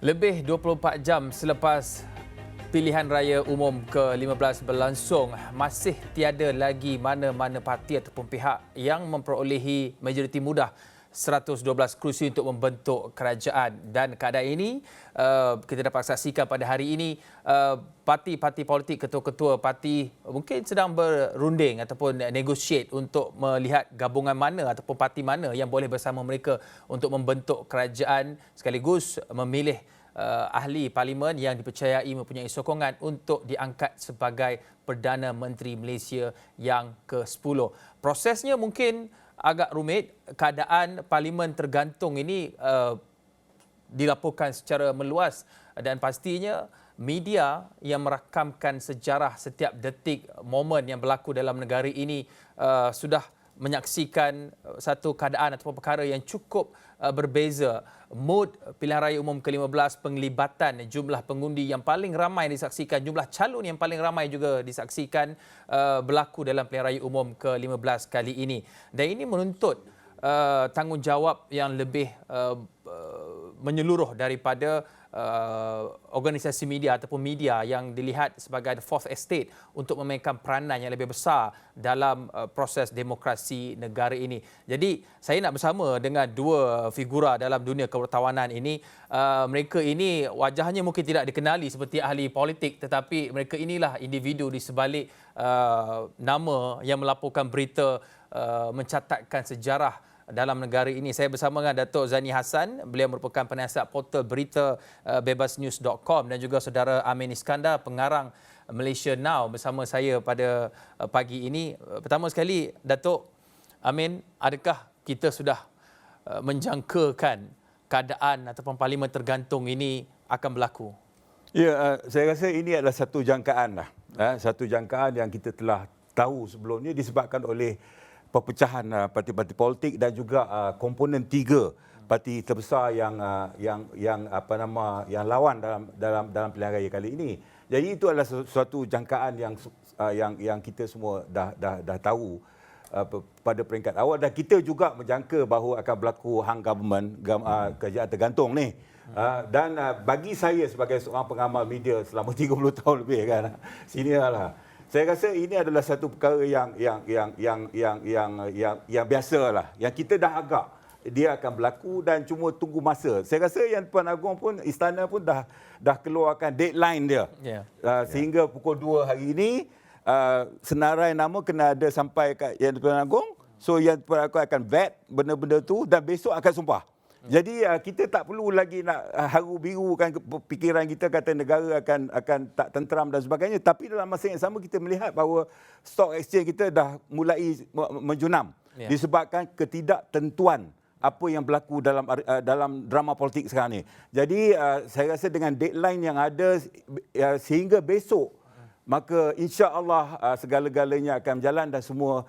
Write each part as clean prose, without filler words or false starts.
Lebih 24 jam selepas pilihan raya umum ke-15 berlangsung, masih tiada lagi mana-mana parti ataupun pihak yang memperolehi majoriti mudah 112 kerusi untuk membentuk kerajaan. Dan keadaan ini kita dapat saksikan pada hari ini parti-parti politik, ketua-ketua parti mungkin sedang berunding ataupun negotiate untuk melihat gabungan mana ataupun parti mana yang boleh bersama mereka untuk membentuk kerajaan sekaligus memilih ahli parlimen yang dipercayai mempunyai sokongan untuk diangkat sebagai Perdana Menteri Malaysia yang ke-10. Prosesnya mungkin agak rumit. Keadaan parlimen tergantung ini dilaporkan secara meluas dan pastinya media yang merakamkan sejarah setiap detik momen yang berlaku dalam negara ini sudah menyaksikan satu keadaan ataupun perkara yang cukup berbeza. Mood pilihan raya umum ke-15, penglibatan jumlah pengundi yang paling ramai disaksikan, jumlah calon yang paling ramai juga disaksikan berlaku dalam pilihan raya umum ke-15 kali ini. Dan ini menuntut tanggungjawab yang lebih menyeluruh daripada organisasi media ataupun media yang dilihat sebagai fourth estate untuk memainkan peranan yang lebih besar dalam proses demokrasi negara ini. Jadi saya nak bersama dengan dua figura dalam dunia kewartawanan ini. Mereka ini wajahnya mungkin tidak dikenali seperti ahli politik, tetapi mereka inilah individu di sebalik nama yang melaporkan berita, mencatatkan sejarah dalam negara ini. Saya bersama dengan Datuk Zani Hassan, beliau merupakan penasihat portal berita bebasnews.com, dan juga saudara Amin Iskandar, pengarang Malaysia Now bersama saya pada pagi ini. Pertama sekali, Datuk Amin, adakah kita sudah menjangkakan keadaan ataupun parlimen tergantung ini akan berlaku? Ya, saya rasa ini adalah satu jangkaan lah. Satu jangkaan yang kita telah tahu sebelumnya disebabkan oleh perpecahan parti-parti politik dan juga komponen tiga parti terbesar yang lawan dalam pilihan raya kali ini. Jadi itu adalah suatu jangkaan yang kita semua dah tahu pada peringkat awal, dan kita juga menjangka bahawa akan berlaku hang government, kerajaan tergantung ni. Dan bagi saya sebagai seorang pengamal media selama 30 tahun lebih kan, senior lah, saya rasa ini adalah satu perkara yang biasalah, yang kita dah agak dia akan berlaku dan cuma tunggu masa. Saya rasa yang Tuan Agong pun, istana pun dah keluarkan deadline dia. Sehingga pukul 2 hari ini senarai nama kena ada sampai kat Yang Tuan Agong. So Yang Tuan Agong akan vet benda-benda tu dan besok akan sumpah. Jadi kita tak perlu lagi nak haru birukan fikiran kita kata negara akan tak tenteram dan sebagainya. Tapi dalam masa yang sama kita melihat bahawa stock exchange kita dah mulai menjunam disebabkan ketidaktentuan apa yang berlaku dalam drama politik sekarang ni. Jadi saya rasa dengan deadline yang ada sehingga besok, maka insya-Allah segala-galanya akan berjalan dan semua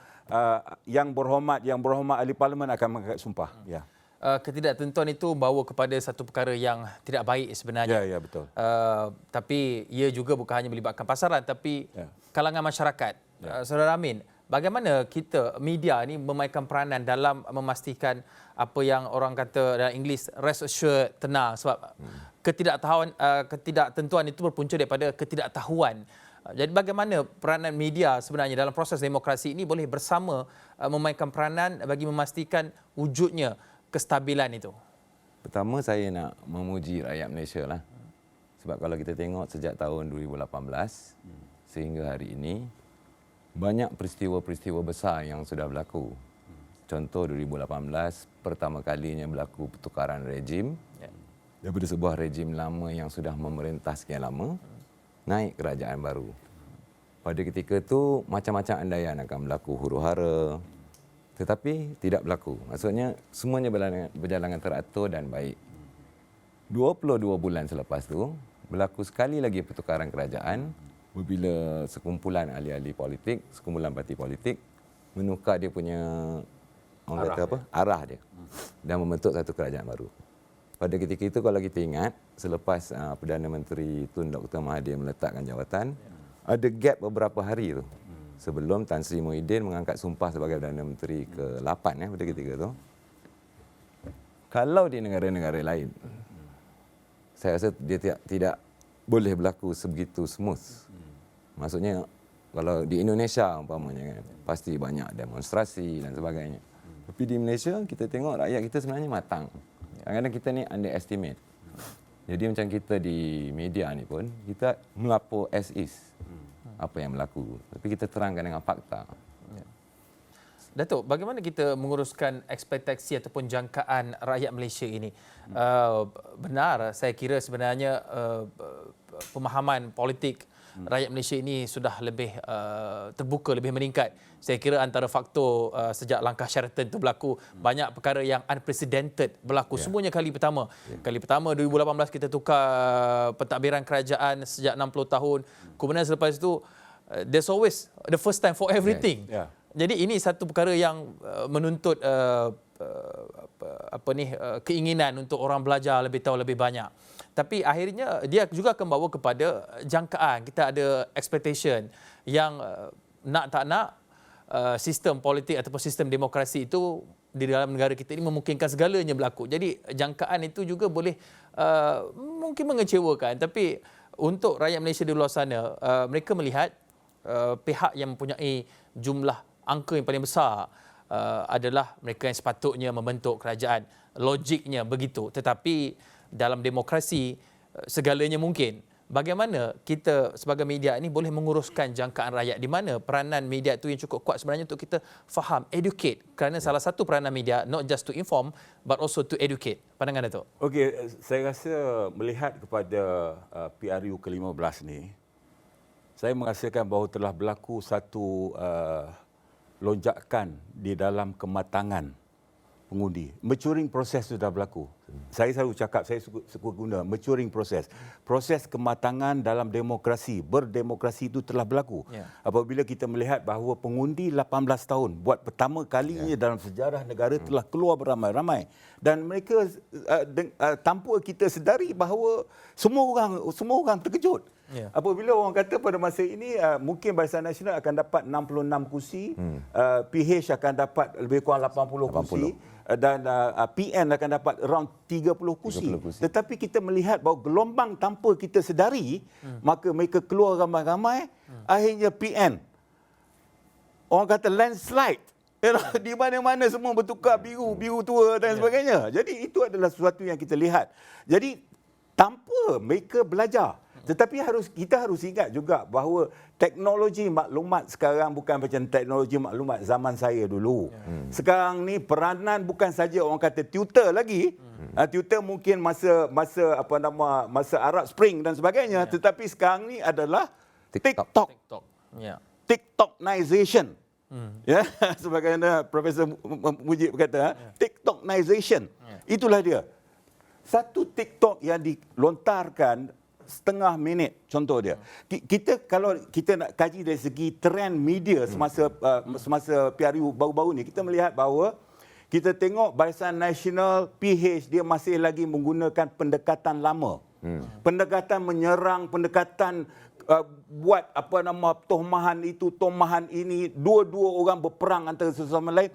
yang berhormat ahli parlimen akan mengangkat sumpah. Ya. Ketidaktentuan itu bawa kepada satu perkara yang tidak baik sebenarnya. Ya, betul. Tapi ia juga bukan hanya melibatkan pasaran, tapi kalangan masyarakat. Saudara Amin, bagaimana kita, media ni memainkan peranan dalam memastikan apa yang orang kata dalam Inggeris rest assured, tenang, sebab ketidaktentuan itu berpunca daripada ketidaktahuan. Jadi bagaimana peranan media sebenarnya dalam proses demokrasi ini boleh bersama memainkan peranan bagi memastikan wujudnya kestabilan itu? Pertama, saya nak memuji rakyat Malaysia lah. Sebab kalau kita tengok sejak tahun 2018 sehingga hari ini, banyak peristiwa-peristiwa besar yang sudah berlaku. Contoh 2018, pertama kalinya berlaku pertukaran rejim. Daripada sebuah rejim lama yang sudah memerintah sekian lama, naik kerajaan baru. Pada ketika itu, macam-macam andaian akan berlaku huru-hara, tetapi tidak berlaku. Maksudnya semuanya berjalan teratur dan baik. 22 bulan selepas itu, berlaku sekali lagi pertukaran kerajaan bila sekumpulan ahli-ahli politik, sekumpulan parti politik menukar dia punya arah dia dan membentuk satu kerajaan baru. Pada ketika itu kalau kita ingat, selepas Perdana Menteri Tun Dr. Mahathir meletakkan jawatan, ada gap beberapa hari tu sebelum Tan Sri Muhyiddin mengangkat sumpah sebagai Perdana Menteri ke-8 pada ketika itu. Kalau di negara-negara lain, saya rasa dia tidak boleh berlaku sebegitu smooth. Maksudnya kalau di Indonesia umpamanya kan, pasti banyak demonstrasi dan sebagainya. Tapi di Malaysia kita tengok rakyat kita sebenarnya matang. Kadang-kadang kita ni underestimate. Jadi macam kita di media ni pun, kita melapor as is apa yang berlaku. Tapi kita terangkan dengan fakta. Datuk, bagaimana kita menguruskan ekspektasi ataupun jangkaan rakyat Malaysia ini? Benar, saya kira sebenarnya pemahaman politik rakyat Malaysia ini sudah lebih terbuka, lebih meningkat. Saya kira antara faktor sejak langkah Sheraton itu berlaku, banyak perkara yang unprecedented berlaku. Semuanya kali pertama. Kali pertama 2018 kita tukar pentadbiran kerajaan sejak 60 tahun. Kemudian selepas itu, there's always the first time for everything. Jadi ini satu perkara yang menuntut keinginan untuk orang belajar lebih tahu lebih banyak. Tapi akhirnya dia juga akan bawa kepada jangkaan. Kita ada expectation yang nak tak nak sistem politik ataupun sistem demokrasi itu di dalam negara kita ini memungkinkan segalanya berlaku. Jadi jangkaan itu juga boleh mungkin mengecewakan. Tapi untuk rakyat Malaysia di luar sana, mereka melihat pihak yang mempunyai jumlah angka yang paling besar adalah mereka yang sepatutnya membentuk kerajaan. Logiknya begitu. Tetapi dalam demokrasi segalanya mungkin. Bagaimana kita sebagai media ini boleh menguruskan jangkaan rakyat? Di mana peranan media itu yang cukup kuat sebenarnya untuk kita faham, educate. Kerana salah satu peranan media not just to inform but also to educate. Pandangan Datuk? Okey, saya rasa melihat kepada PRU ke-15 ni, saya merasakan bahawa telah berlaku satu lonjakan di dalam kematangan pengundi. Maturing proses sudah berlaku. Saya selalu cakap, saya suka guna maturing proses. Proses kematangan dalam demokrasi, berdemokrasi itu telah berlaku. Apabila kita melihat bahawa pengundi 18 tahun buat pertama kalinya dalam sejarah negara telah keluar beramai-ramai. Dan mereka tanpa kita sedari bahawa semua orang terkejut. Apabila orang kata pada masa ini mungkin Barisan Nasional akan dapat 66 kursi, PH akan dapat lebih kurang 80 kursi dan PN akan dapat around 30 kursi. Tetapi kita melihat bahawa gelombang tanpa kita sedari, maka mereka keluar ramai-ramai, akhirnya PN. Orang kata landslide. Di mana-mana semua bertukar biru tua dan sebagainya. Jadi itu adalah sesuatu yang kita lihat. Jadi tanpa mereka belajar. Tetapi kita harus ingat juga bahawa teknologi maklumat sekarang bukan macam teknologi maklumat zaman saya dulu. Sekarang ni peranan bukan saja orang kata Twitter lagi. Twitter mungkin masa Arab Spring dan sebagainya, tetapi sekarang ni adalah TikTok. TikToknization. Ya, sebagaimana Profesor Mujib berkata, TikToknization. Itulah dia. Satu TikTok yang dilontarkan setengah minit, contoh dia. Kalau kita nak kaji dari segi trend media semasa PRU baru-baru ni, kita melihat bahawa kita tengok Barisan Nasional PH dia masih lagi menggunakan pendekatan lama. Pendekatan menyerang, pendekatan buat tohmahan itu, tohmahan ini, dua-dua orang berperang antara sesama lain.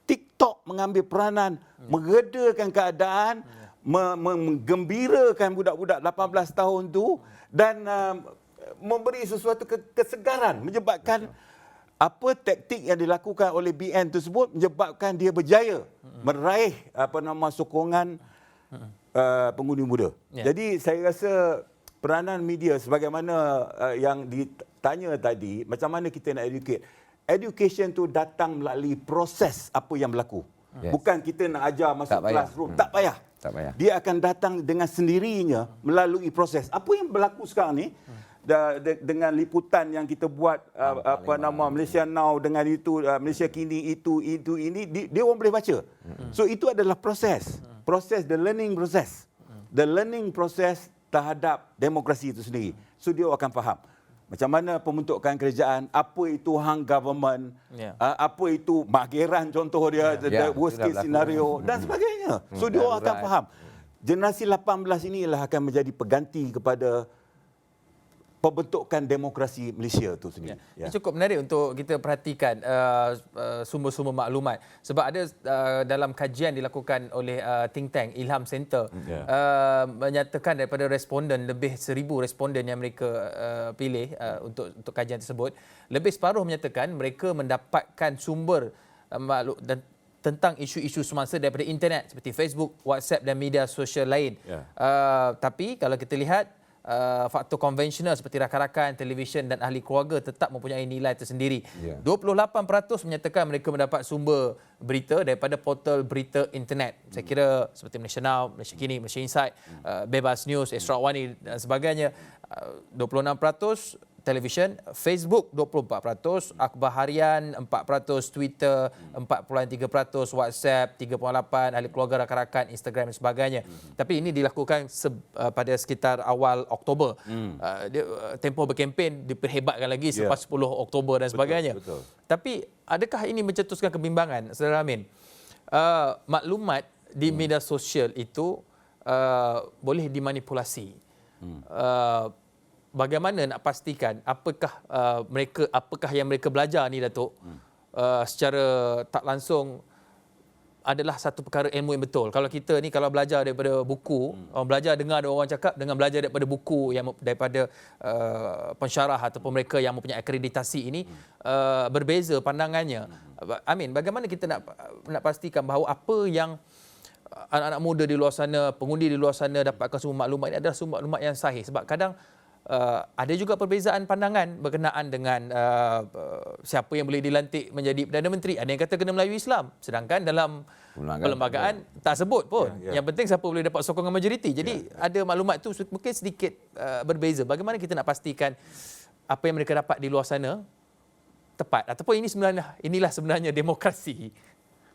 TikTok mengambil peranan, meredakan keadaan, menggembirakan budak-budak 18 tahun tu dan memberi sesuatu kesegaran, menyebabkan apa taktik yang dilakukan oleh BN tersebut menyebabkan dia berjaya meraih sokongan pengundi muda. Jadi saya rasa peranan media sebagaimana yang ditanya tadi, macam mana kita nak educate. Education tu datang melalui proses apa yang berlaku. Bukan kita nak ajar masuk classroom, tak payah. Dia akan datang dengan sendirinya melalui proses. Apa yang berlaku sekarang ni dengan liputan yang kita buat Malaysia Now dengan itu Malaysia Kini ini dia orang boleh baca. So itu adalah proses. Proses the learning process. The learning process terhadap demokrasi itu sendiri. So dia akan faham. Macam mana pembentukan kerajaan, apa itu hang government, apa itu mageran contoh dia, worst case scenario dan sebagainya. So dia akan faham. Generasi 18 inilah akan menjadi pengganti kepada pembentukan demokrasi Malaysia itu sendiri. Ini cukup menarik untuk kita perhatikan sumber-sumber maklumat sebab ada dalam kajian dilakukan oleh think tank Ilham Center menyatakan daripada responden lebih 1,000 responden yang mereka pilih untuk kajian tersebut, lebih separuh menyatakan mereka mendapatkan sumber maklum dan tentang isu-isu semasa daripada internet seperti Facebook, WhatsApp dan media sosial lain. Tapi kalau kita lihat faktor konvensional seperti rakan-rakan, televisyen dan ahli keluarga tetap mempunyai nilai tersendiri. 28% menyatakan mereka mendapat sumber berita daripada portal berita internet. Saya kira seperti Malaysia Now, Malaysia Kini, Malaysia Insight, Bebas News, Extra One dan sebagainya. 26% televisyen, Facebook 24%, akhbar harian 4%, Twitter 4.3%, WhatsApp 3.8%, ahli keluarga, rakan-rakan, Instagram dan sebagainya. Tapi ini dilakukan pada sekitar awal Oktober. Tempoh berkempen diperhebatkan lagi selepas 10 Oktober dan sebagainya. Betul. Tapi adakah ini mencetuskan kebimbangan, Saudara Amin? Maklumat di media sosial itu boleh dimanipulasi. Bagaimana nak pastikan apakah yang mereka belajar ni, Datuk, secara tak langsung adalah satu perkara ilmu yang betul. Kalau kita ni kalau belajar daripada buku, belajar dengar ada orang cakap dengan belajar daripada buku yang daripada pensyarah ataupun mereka yang mempunyai akreditasi ini berbeza pandangannya. Amin, bagaimana kita nak pastikan bahawa apa yang anak-anak muda di luar sana, pengundi di luar sana dapatkan sumber maklumat ini adalah sumber maklumat yang sahih? Sebab kadang ada juga perbezaan pandangan berkenaan dengan siapa yang boleh dilantik menjadi Perdana Menteri. Ada yang kata kena Melayu Islam, sedangkan dalam perlembagaan tak sebut pun. Yang penting siapa boleh dapat sokongan majoriti. Jadi ada maklumat tu mungkin sedikit berbeza. Bagaimana kita nak pastikan apa yang mereka dapat di luar sana tepat, ataupun inilah sebenarnya demokrasi?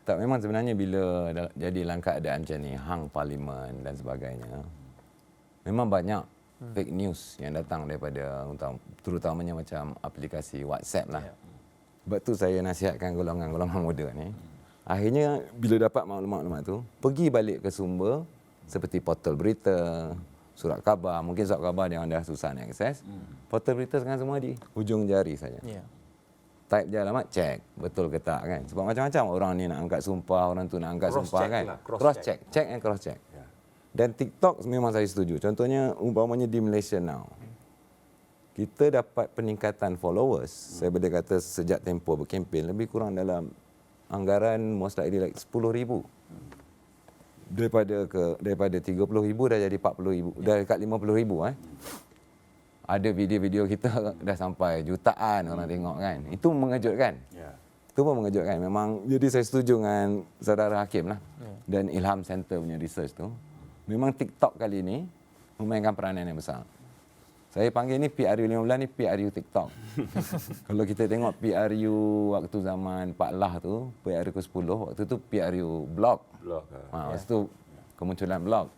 Tak, memang sebenarnya bila jadi dalam keadaan macam ni, hang parlimen dan sebagainya, memang banyak fake news yang datang daripada terutamanya macam aplikasi WhatsApp lah. Sebab tu saya nasihatkan golongan-golongan muda ni, akhirnya bila dapat maklumat-maklumat tu, pergi balik ke sumber seperti portal berita, surat khabar. Mungkin surat khabar yang anda susah nak akses. Portal berita sekarang semua di hujung jari saja. Type je alamat, check betul ke tak kan. Sebab macam-macam orang ni nak angkat sumpah, orang tu nak angkat sumpah kan. Cross-check, check and cross-check. Dan TikTok memang saya setuju. Contohnya umpamanya di Malaysia Now, kita dapat peningkatan followers. Saya boleh kata sejak tempoh berkempen lebih kurang dalam anggaran most likely like 10,000. Daripada 30,000 dah jadi 40,000, dah dekat 50,000 Ada video-video kita dah sampai jutaan orang tengok kan. Itu mengejutkan. Itu pun mengejutkan. Memang jadi saya setuju dengan saudara Hakim lah. Dan Ilham Center punya research tu. Memang TikTok kali ini memainkan peranan yang besar. Saya panggil ni PRU 15 ni PRU TikTok. Kalau kita tengok PRU waktu zaman Pak Lah tu, PRU ke-10, waktu tu PRU blog. Waktu tu kemunculan blog.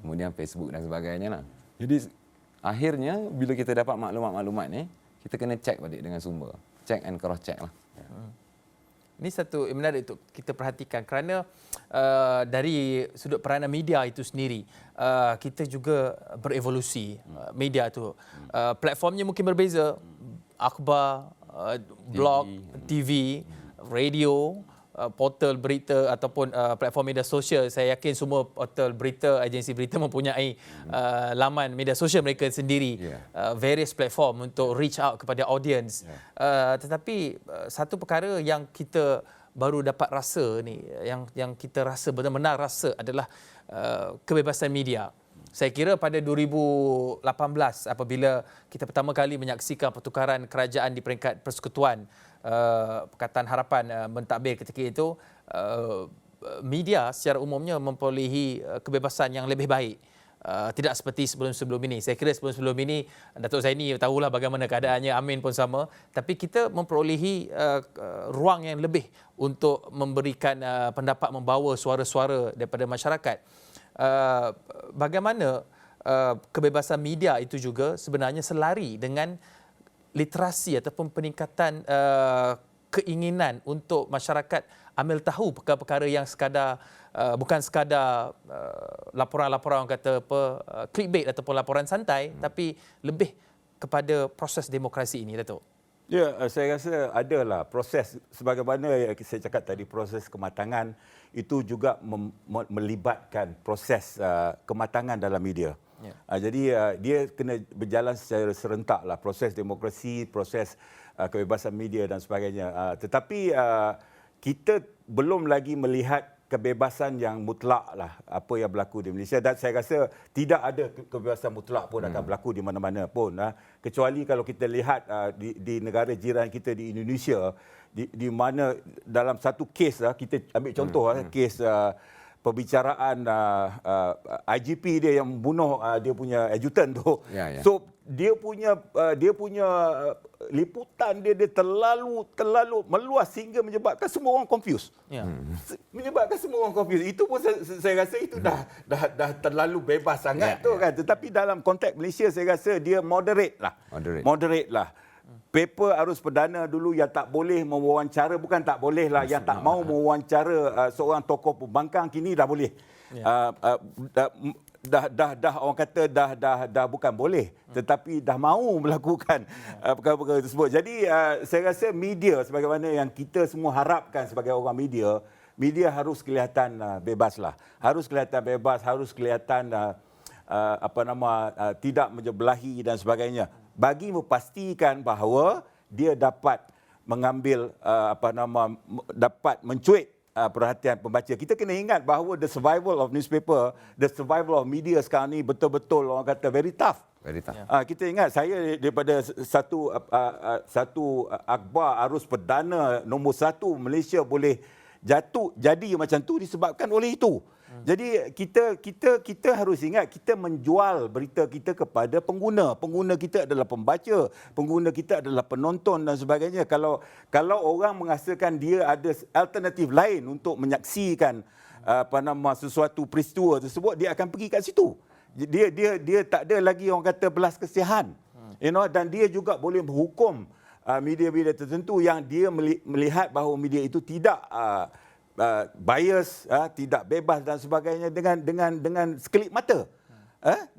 Kemudian Facebook dan sebagainya lah. Jadi akhirnya bila kita dapat maklumat-maklumat ni, kita kena check balik dengan sumber. Check and cross check lah. Ini satu yang menarik untuk kita perhatikan kerana dari sudut peranan media itu sendiri, kita juga berevolusi media itu. Platformnya mungkin berbeza, akhbar, blog, TV, radio, portal berita ataupun platform media sosial. Saya yakin semua portal berita, agensi berita mempunyai laman media sosial mereka sendiri, various platform untuk reach out kepada audience. Tetapi satu perkara yang kita baru dapat rasa ni, yang kita rasa benar-benar rasa adalah kebebasan media. Saya kira pada 2018 apabila kita pertama kali menyaksikan pertukaran kerajaan di peringkat persekutuan, Pakatan Harapan mentadbir ketika itu, media secara umumnya memperolehi kebebasan yang lebih baik. Tidak seperti sebelum-sebelum ini. Saya kira sebelum-sebelum ini, Datuk Zaini tahulah bagaimana keadaannya, Amin pun sama. Tapi kita memperolehi ruang yang lebih untuk memberikan pendapat, membawa suara-suara daripada masyarakat. Bagaimana kebebasan media itu juga sebenarnya selari dengan literasi ataupun peningkatan keinginan untuk masyarakat ambil tahu perkara-perkara yang bukan sekadar laporan-laporan orang kata clickbait ataupun laporan santai, tapi lebih kepada proses demokrasi ini, Datuk? Ya, saya rasa adalah proses sebagaimana yang saya cakap tadi, proses kematangan itu juga melibatkan proses kematangan dalam media. Ya. Jadi dia kena berjalan secara serentak lah, proses demokrasi, proses kebebasan media dan sebagainya. Tetapi kita belum lagi melihat kebebasan yang mutlak lah apa yang berlaku di Malaysia, dan saya rasa tidak ada kebebasan mutlak pun akan berlaku di mana-mana pun, kecuali kalau kita lihat di negara jiran kita di Indonesia, di mana dalam satu kes, kita ambil contoh kes perbicaraan IGP dia yang membunuh dia punya ajutan tu. So dia punya liputan dia terlalu meluas sehingga menyebabkan semua orang confused. Menyebabkan semua orang confused. Itu pun saya rasa itu dah terlalu bebas sangat tu kan. Tetapi dalam konteks Malaysia saya rasa dia moderate lah. Paper Arus Perdana dulu yang tak boleh mewawancara, bukan tak boleh lah, yang tak mau mewawancara seorang tokoh pembangkang, kini dah boleh. Dah orang kata dah bukan boleh, tetapi dah mahu melakukan perkara-perkara tersebut. Jadi saya rasa media, sebagaimana yang kita semua harapkan sebagai orang media harus kelihatan bebas lah. Harus kelihatan bebas, harus kelihatan tidak menjebelahi dan sebagainya, bagi memastikan bahawa dia dapat mengambil dapat mencuit perhatian pembaca. Kita kena ingat bahawa the survival of newspaper, the survival of media sekarang ni betul-betul orang kata very tough. Kita ingat, saya daripada satu akhbar Arus Perdana nombor 1 Malaysia boleh jadi macam tu disebabkan oleh itu. Jadi kita harus ingat, kita menjual berita kita kepada pengguna. Pengguna kita adalah pembaca, pengguna kita adalah penonton dan sebagainya. Kalau orang merasakan dia ada alternatif lain untuk menyaksikan sesuatu peristiwa tersebut, dia akan pergi kat situ. Dia tak ada lagi orang kata belas kasihan. Dan dia juga boleh menghukum media-media tertentu yang dia melihat bahawa media itu tidak bias, tidak bebas dan sebagainya dengan sekelip mata.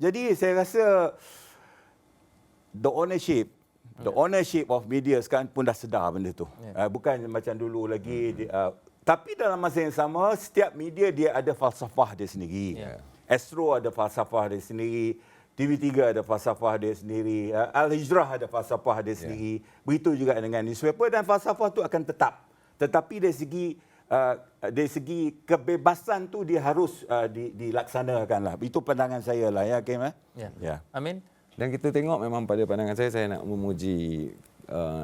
Jadi saya rasa the ownership of media sekarang pun dah sedar benda tu. Bukan macam dulu lagi. Tapi dalam masa yang sama, setiap media dia ada falsafah dia sendiri. Astro ada falsafah dia sendiri. TV3 ada falsafah dia sendiri. Al-Hijrah ada falsafah dia sendiri. Begitu juga dengan newspaper, dan falsafah tu akan tetap. Tetapi dari segi kebebasan tu dia harus dilaksanakan lah. Itu pandangan saya lah, ya Kim. Amin. Dan kita tengok memang pada pandangan saya nak memuji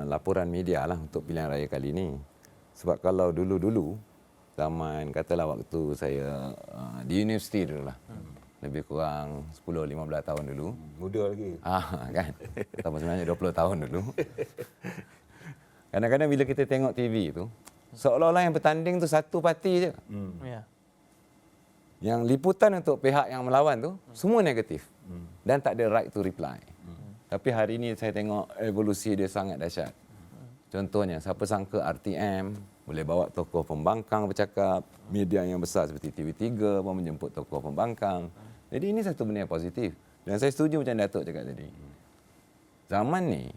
laporan media lah untuk pilihan raya kali ini. Sebab kalau dulu-dulu, zaman katalah waktu saya di universiti dulu lah, lebih kurang 10-15 tahun dulu. Muda lagi. Kan. Sama sebenarnya 20 tahun dulu. Kadang-kadang bila kita tengok TV tu, seolah-olah yang bertanding tu satu parti je. Yang liputan untuk pihak yang melawan tu semua negatif. Dan tak ada right to reply. Tapi hari ini saya tengok evolusi dia sangat dahsyat. Contohnya, siapa sangka RTM boleh bawa tokoh pembangkang bercakap, media yang besar seperti TV3 pun menjemput tokoh pembangkang. Jadi ini satu benda yang positif. Dan saya setuju macam Datuk cakap tadi. Zaman ni,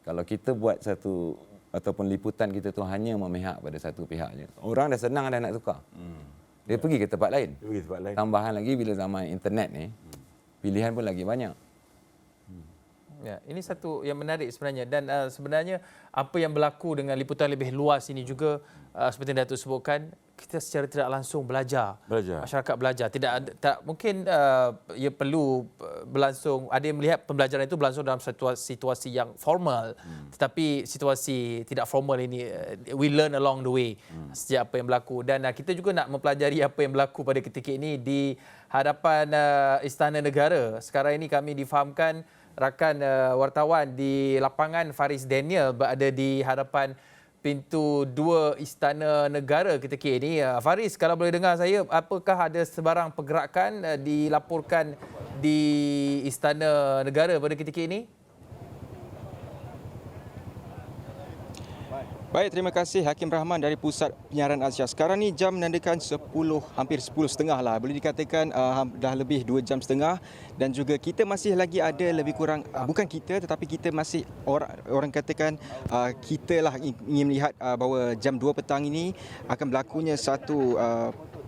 kalau kita buat satu ataupun liputan kita tu hanya memihak pada satu pihak je, orang dah senang dah nak tukar. Dia pergi ke tempat lain. Tambahan lagi bila zaman internet ni, pilihan pun lagi banyak. Ya, ini satu yang menarik sebenarnya, dan sebenarnya apa yang berlaku dengan liputan lebih luas ini juga seperti yang Datuk sebutkan, kita secara tidak langsung belajar. Masyarakat belajar. Tak mungkin ia perlu berlangsung, ada yang melihat pembelajaran itu berlangsung dalam situasi yang formal, tetapi situasi tidak formal ini we learn along the way sejak apa yang berlaku, dan kita juga nak mempelajari apa yang berlaku pada ketika ini di hadapan Istana Negara. Sekarang ini kami difahamkan rakan wartawan di lapangan Faris Daniel berada di hadapan pintu 2 Istana Negara ketika ini. Faris, kalau boleh dengar saya, apakah ada sebarang pergerakan dilaporkan di Istana Negara pada ketika ini? Baik, terima kasih Hakim Rahman dari Pusat Penyiaran Asia. Sekarang ni jam menandakan hampir 10.30 lah. Boleh dikatakan dah lebih 2 jam setengah dan juga kita masih lagi ada lebih kurang, bukan kita tetapi kita masih orang katakan kita lah ingin melihat bahawa jam 2 petang ini akan berlakunya satu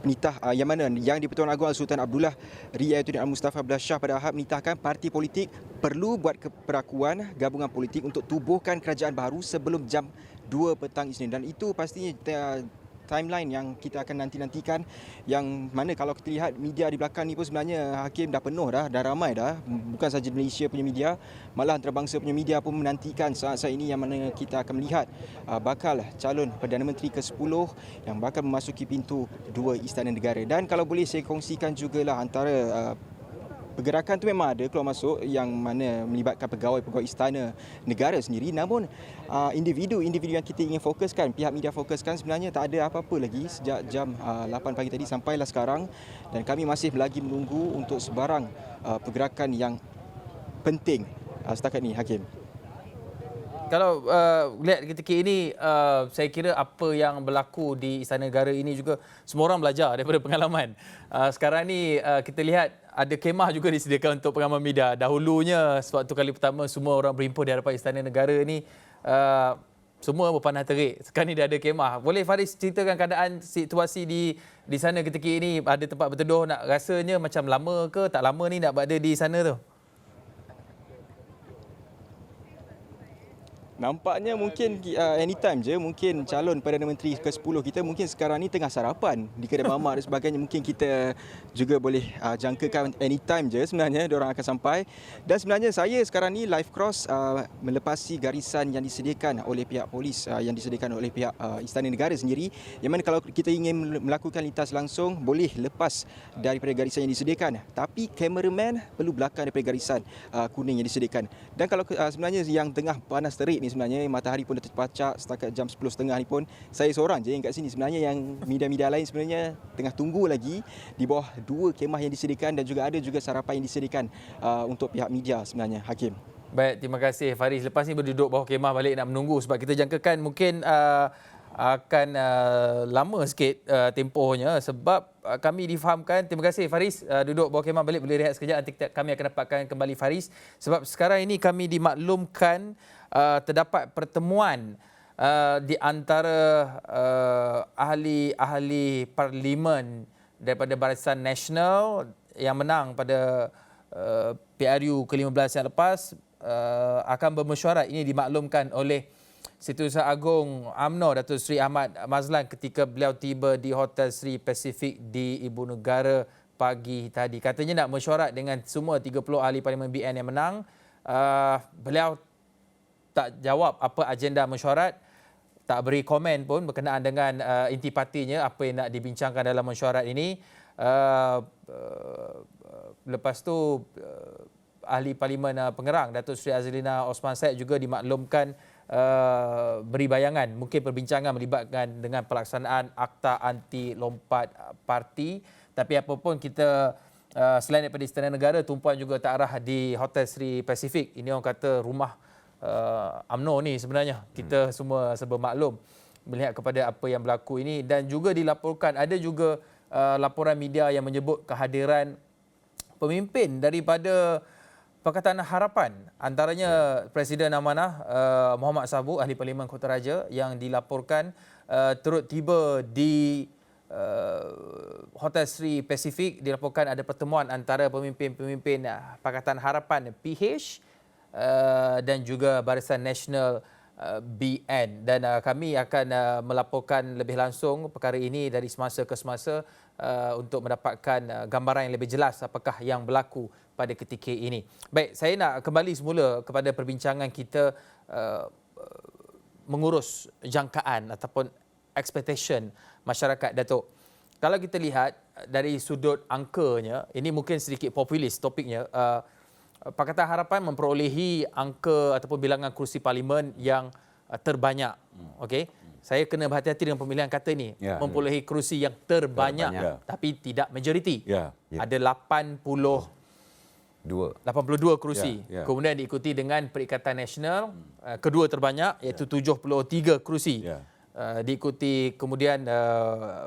nitah yang mana yang di-Pertuan Agong Sultan Abdullah Riayatuddin Al-Mustafa Abdullah Shah pada Ahad menitahkan parti politik perlu buat keperakuan gabungan politik untuk tubuhkan kerajaan baru sebelum jam 2 petang Isnin, dan itu pastinya timeline yang kita akan nantikan, yang mana kalau kita lihat media di belakang ni pun sebenarnya Hakim dah penuh dah ramai dah, bukan saja Malaysia punya media, malah antarabangsa punya media pun menantikan saat-saat ini yang mana kita akan melihat bakal calon Perdana Menteri ke-10 yang bakal memasuki pintu 2 Istana Negara. Dan kalau boleh saya kongsikan jugalah antara pergerakan tu memang ada keluar masuk yang mana melibatkan pegawai-pegawai Istana Negara sendiri, namun individu-individu yang kita ingin fokuskan, pihak media fokuskan, sebenarnya tak ada apa-apa lagi sejak jam 8 pagi tadi sampailah sekarang, dan kami masih lagi menunggu untuk sebarang pergerakan yang penting setakat ni, Hakim. Kalau lihat ketika ini, saya kira apa yang berlaku di Istana Negara ini juga semua orang belajar daripada pengalaman. Sekarang ni kita lihat ada kemah juga disediakan untuk pengamal media. Dahulunya sewaktu kali pertama semua orang berhimpun di hadapan Istana Negara ni, semua berpanah terik. Sekarang ni dah ada kemah. Boleh Faris ceritakan keadaan situasi di sana ketika ini? Ada tempat berteduh, nak rasanya macam lama ke tak lama ni nak berada di sana tu? Nampaknya mungkin anytime je, mungkin calon Perdana Menteri ke-10 kita mungkin sekarang ni tengah sarapan di kedai mamak dan sebagainya. Mungkin kita juga boleh jangkakan anytime je sebenarnya diorang akan sampai. Dan sebenarnya saya sekarang ni live cross melepasi garisan yang disediakan oleh pihak polis, yang disediakan oleh pihak Istana Negara sendiri. Yang mana kalau kita ingin melakukan lintas langsung, boleh lepas daripada garisan yang disediakan. Tapi cameraman perlu belakang daripada garisan kuning yang disediakan. Dan kalau sebenarnya yang tengah panas terik ni, sebenarnya matahari pun dah terpacak setakat jam 10.30 ni pun saya seorang je yang kat sini. Sebenarnya yang media-media lain sebenarnya tengah tunggu lagi di bawah 2 kemah yang disediakan, dan juga ada juga sarapan yang disediakan untuk pihak media sebenarnya, Hakim. Baik, terima kasih Faris. Lepas ni berduduk bawah kemah balik nak menunggu, sebab kita jangkakan mungkin akan lama sikit tempohnya, sebab kami difahamkan. Terima kasih Faris, duduk bawah kemah balik, boleh rehat sekejap, nanti kami akan dapatkan kembali Faris, sebab sekarang ini kami dimaklumkan terdapat pertemuan di antara ahli-ahli parlimen daripada Barisan Nasional yang menang pada PRU ke-15 yang lepas, akan bermesyuarat. Ini dimaklumkan oleh Setiausaha Agong UMNO Datuk Seri Ahmad Mazlan ketika beliau tiba di Hotel Sri Pacific di Ibu Negara pagi tadi. Katanya nak mesyuarat dengan semua 30 ahli parlimen BN yang menang. Beliau tak jawab apa agenda mesyuarat, tak beri komen pun berkenaan dengan intipatinya, apa yang nak dibincangkan dalam mesyuarat ini. Lepas tu ahli Parlimen Pengerang Datuk Seri Azlina Osman Said juga dimaklumkan beri bayangan mungkin perbincangan melibatkan dengan pelaksanaan Akta Anti Lompat Parti. Tapi apapun, kita selain daripada Istana Negara, tumpuan juga terarah di Hotel Sri Pacific. Ini orang kata rumah UMNO ni sebenarnya. Kita semua serba maklum melihat kepada apa yang berlaku ini. Dan juga dilaporkan ada juga laporan media yang menyebut kehadiran pemimpin daripada Pakatan Harapan, antaranya Presiden Amanah Muhammad Sabu, ahli Parlimen Kota Raja, yang dilaporkan turut tiba di Hotel Sri Pacific. Dilaporkan ada pertemuan antara pemimpin-pemimpin Pakatan Harapan PH dan juga Barisan Nasional BN. Dan kami akan melaporkan lebih langsung perkara ini dari semasa ke semasa untuk mendapatkan gambaran yang lebih jelas apakah yang berlaku pada ketika ini. Baik, saya nak kembali semula kepada perbincangan kita mengurus jangkaan ataupun expectation masyarakat, Datuk. Kalau kita lihat dari sudut angkanya, ini mungkin sedikit populis topiknya, Pakatan Harapan memperolehi angka ataupun bilangan kerusi parlimen yang terbanyak. Okey. Saya kena berhati-hati dengan pemilihan kata ni. Memperolehi kerusi yang terbanyak. Tapi tidak majoriti. Ada 80 82 kerusi. Kemudian diikuti dengan Perikatan Nasional, kedua terbanyak iaitu 73 kerusi. Diikuti kemudian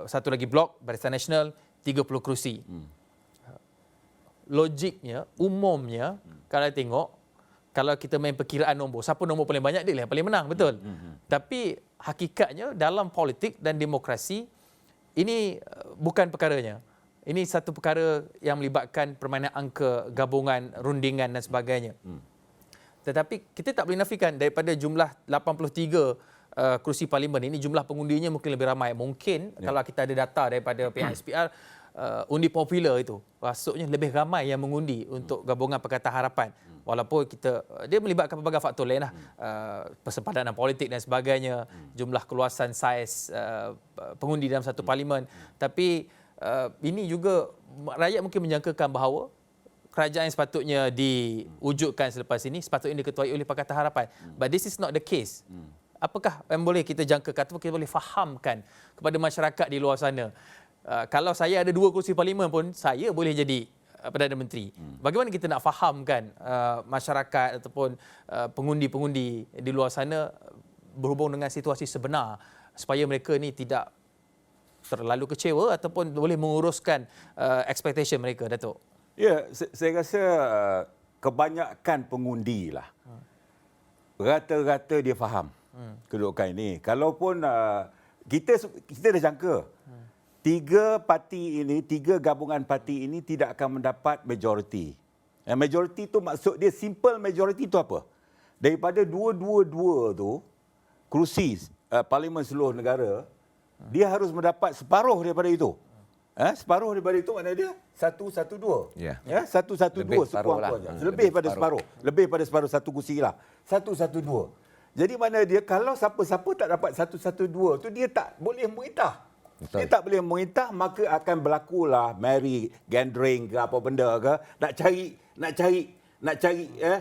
satu lagi blok Barisan Nasional 30 kerusi. Logiknya, umumnya kalau tengok, kalau kita main perkiraan nombor, siapa nombor paling banyak dia yang paling menang, betul. Tapi hakikatnya dalam politik dan demokrasi ini bukan perkaranya. Ini satu perkara yang melibatkan permainan angka, gabungan, rundingan dan sebagainya. Tetapi kita tak boleh nafikan daripada jumlah 83 kerusi parlimen ini, jumlah pengundinya mungkin lebih ramai. Mungkin kalau kita ada data daripada pihak SPR, undi popular itu, maksudnya lebih ramai yang mengundi untuk gabungan Pakatan Harapan. Walaupun dia melibatkan pelbagai faktor lain lah, persempadanan politik dan sebagainya, jumlah keluasan saiz pengundi dalam satu parlimen. Tapi ini juga rakyat mungkin menjangkakan bahawa kerajaan yang sepatutnya diwujudkan selepas ini sepatutnya diketuai oleh Pakatan Harapan. But this is not the case. Apakah yang boleh kita jangkakan atau kita boleh fahamkan kepada masyarakat di luar sana? Kalau saya ada 2 kursi parlimen pun, saya boleh jadi Perdana Menteri. Bagaimana kita nak fahamkan masyarakat ataupun pengundi-pengundi di luar sana berhubung dengan situasi sebenar supaya mereka ni tidak terlalu kecewa ataupun boleh menguruskan expectation mereka, Datuk? Ya, saya rasa kebanyakan pengundi lah. Rata-rata dia faham kedudukan ini. Kalaupun kita dah jangka, 3 gabungan parti ini tidak akan mendapat majoriti. Majoriti tu maksud dia, simple majoriti tu apa? Daripada 222 tu, kerusi parlimen seluruh negara, dia harus mendapat separuh daripada itu. Separuh daripada itu maknanya dia 112. 112 sekurang-kurangnya. Lebih pada separuh. Lebih pada separuh, satu kursi lah. 112. Jadi mana dia, kalau siapa-siapa tak dapat 112 tu, dia tak boleh merintah. Dia tak boleh merintah, maka akan berlakulah merry gathering ke apa benda ke, nak cari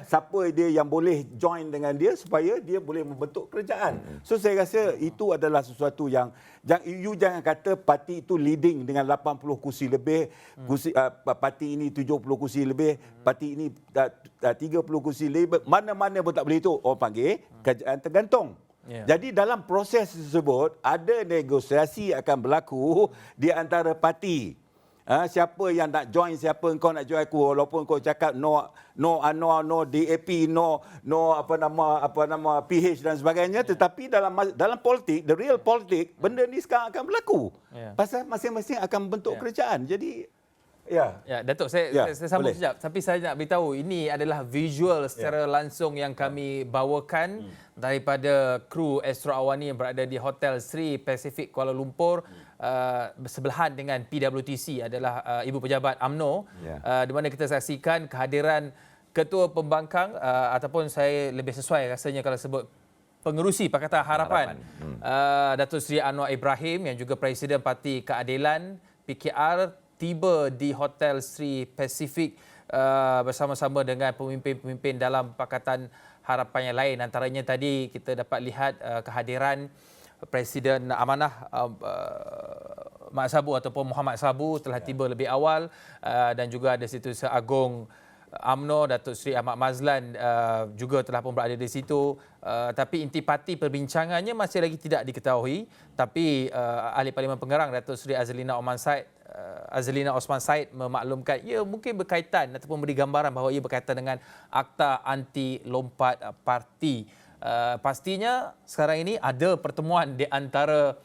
siapa dia yang boleh join dengan dia supaya dia boleh membentuk kerajaan. So saya rasa itu adalah sesuatu yang you jangan kata parti itu leading dengan 80 kursi lebih, parti ini 70 kursi lebih, parti ini 30 kursi lebih, mana-mana pun tak boleh itu. Orang panggil kerajaan tergantung. Jadi dalam proses tersebut ada negosiasi akan berlaku di antara parti. Siapa yang nak join, siapa kau nak join aku, walaupun kau cakap no Anwar, no DAP, no apa nama PH dan sebagainya, tetapi dalam politik, the real politik, benda ni sekarang akan berlaku. Pasal masing-masing akan bentuk kerajaan. Jadi Datuk, saya sambung sekejap. Tapi saya nak beritahu, ini adalah visual secara langsung yang kami bawakan daripada kru Astro Awani yang berada di Hotel Sri Pacific Kuala Lumpur, bersebelahan dengan PWTC adalah Ibu Pejabat UMNO, di mana kita saksikan kehadiran Ketua Pembangkang ataupun saya lebih sesuai rasanya kalau sebut pengerusi Pakatan Harapan. Datuk Seri Anwar Ibrahim yang juga Presiden Parti Keadilan PKR tiba di Hotel Sri Pacific bersama-sama dengan pemimpin-pemimpin dalam Pakatan Harapan yang lain. Antaranya tadi kita dapat lihat kehadiran Presiden Amanah Mak Sabu ataupun Muhammad Sabu telah tiba lebih awal, dan juga ada Setiausaha Agong UMNO Datuk Seri Ahmad Mazlan juga telah pun berada di situ. Tapi intipati perbincangannya masih lagi tidak diketahui. Tapi Ahli Parlimen Pengarang Datuk Seri Azlina Osman Said memaklumkan ia mungkin berkaitan ataupun beri gambaran bahawa ia berkaitan dengan Akta Anti Lompat Parti. Pastinya sekarang ini ada pertemuan di antara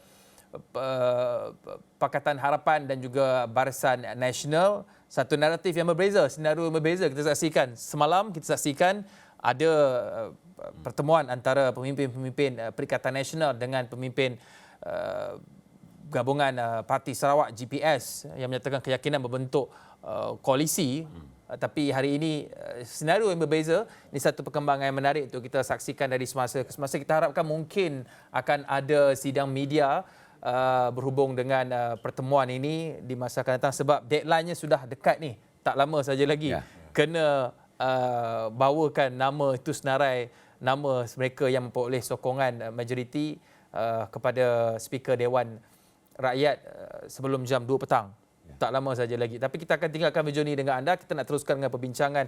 Pakatan Harapan dan juga Barisan Nasional. Satu naratif yang berbeza, senario yang berbeza kita saksikan. Semalam kita saksikan ada pertemuan antara pemimpin-pemimpin Perikatan Nasional dengan pemimpin gabungan Parti Sarawak GPS yang menyatakan keyakinan membentuk koalisi. Tapi hari ini senario yang berbeza. Ini satu perkembangan yang menarik untuk kita saksikan dari semasa ke semasa. Kita harapkan mungkin akan ada sidang media berhubung dengan pertemuan ini di masa akan datang, sebab deadline-nya sudah dekat ni, tak lama saja lagi. Kena bawakan nama itu senarai nama mereka yang memperoleh sokongan majoriti kepada Speaker Dewan Rakyat sebelum jam 2 petang. Tak lama saja lagi. Tapi kita akan tinggalkan video ini dengan anda. Kita nak teruskan dengan perbincangan.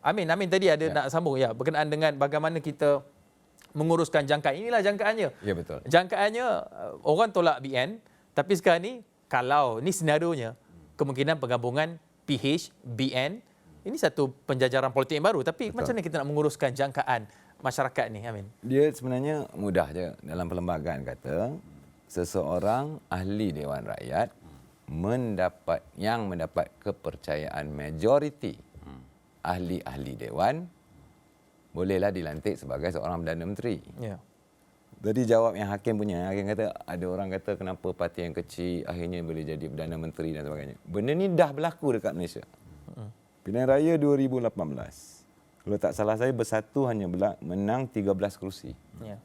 Amin tadi ada nak sambung berkenaan dengan bagaimana kita menguruskan jangkaan. Inilah jangkaannya. Ya, betul. Jangkaannya orang tolak BN, tapi sekarang ni kalau ni senarionya kemungkinan penggabungan PH BN, ini satu penjajaran politik yang baru, tapi macam mana kita nak menguruskan jangkaan masyarakat ni, Amin? Dia sebenarnya mudah je. Dalam perlembagaan kata seseorang ahli Dewan Rakyat mendapat kepercayaan majoriti ahli-ahli dewan bolehlah dilantik sebagai seorang Perdana Menteri. Ya. Jadi jawab yang hakim punya. Hakim kata ada orang kata kenapa parti yang kecil akhirnya boleh jadi Perdana Menteri dan sebagainya. Benda ni dah berlaku dekat Malaysia. Pilihan Raya 2018. Kalau tak salah saya Bersatu hanya menang 13 kerusi. Ya.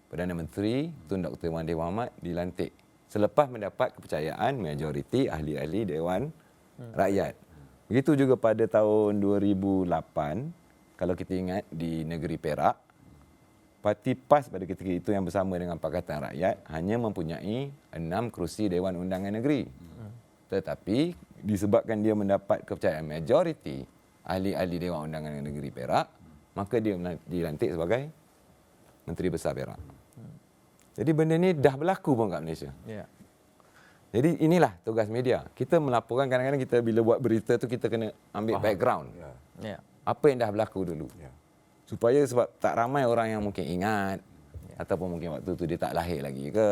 Perdana Menteri Tun Dr. Mahathir Mohamad dilantik selepas mendapat kepercayaan majoriti ahli-ahli Dewan Rakyat. Begitu juga pada tahun 2008, kalau kita ingat di negeri Perak, Parti PAS pada ketika itu yang bersama dengan Pakatan Rakyat hanya mempunyai 6 kerusi Dewan Undangan Negeri. Tetapi disebabkan dia mendapat kepercayaan majoriti ahli-ahli Dewan Undangan Negeri Perak, maka dia dilantik sebagai Menteri Besar Perak. Jadi benda ni dah berlaku pun kat Malaysia. Ya. Jadi inilah tugas media. Kita melaporkan, kadang-kadang kita bila buat berita tu kita kena ambil background. Ya. Apa yang dah berlaku dulu. Supaya sebab tak ramai orang yang mungkin ingat ataupun mungkin waktu tu dia tak lahir lagi ke.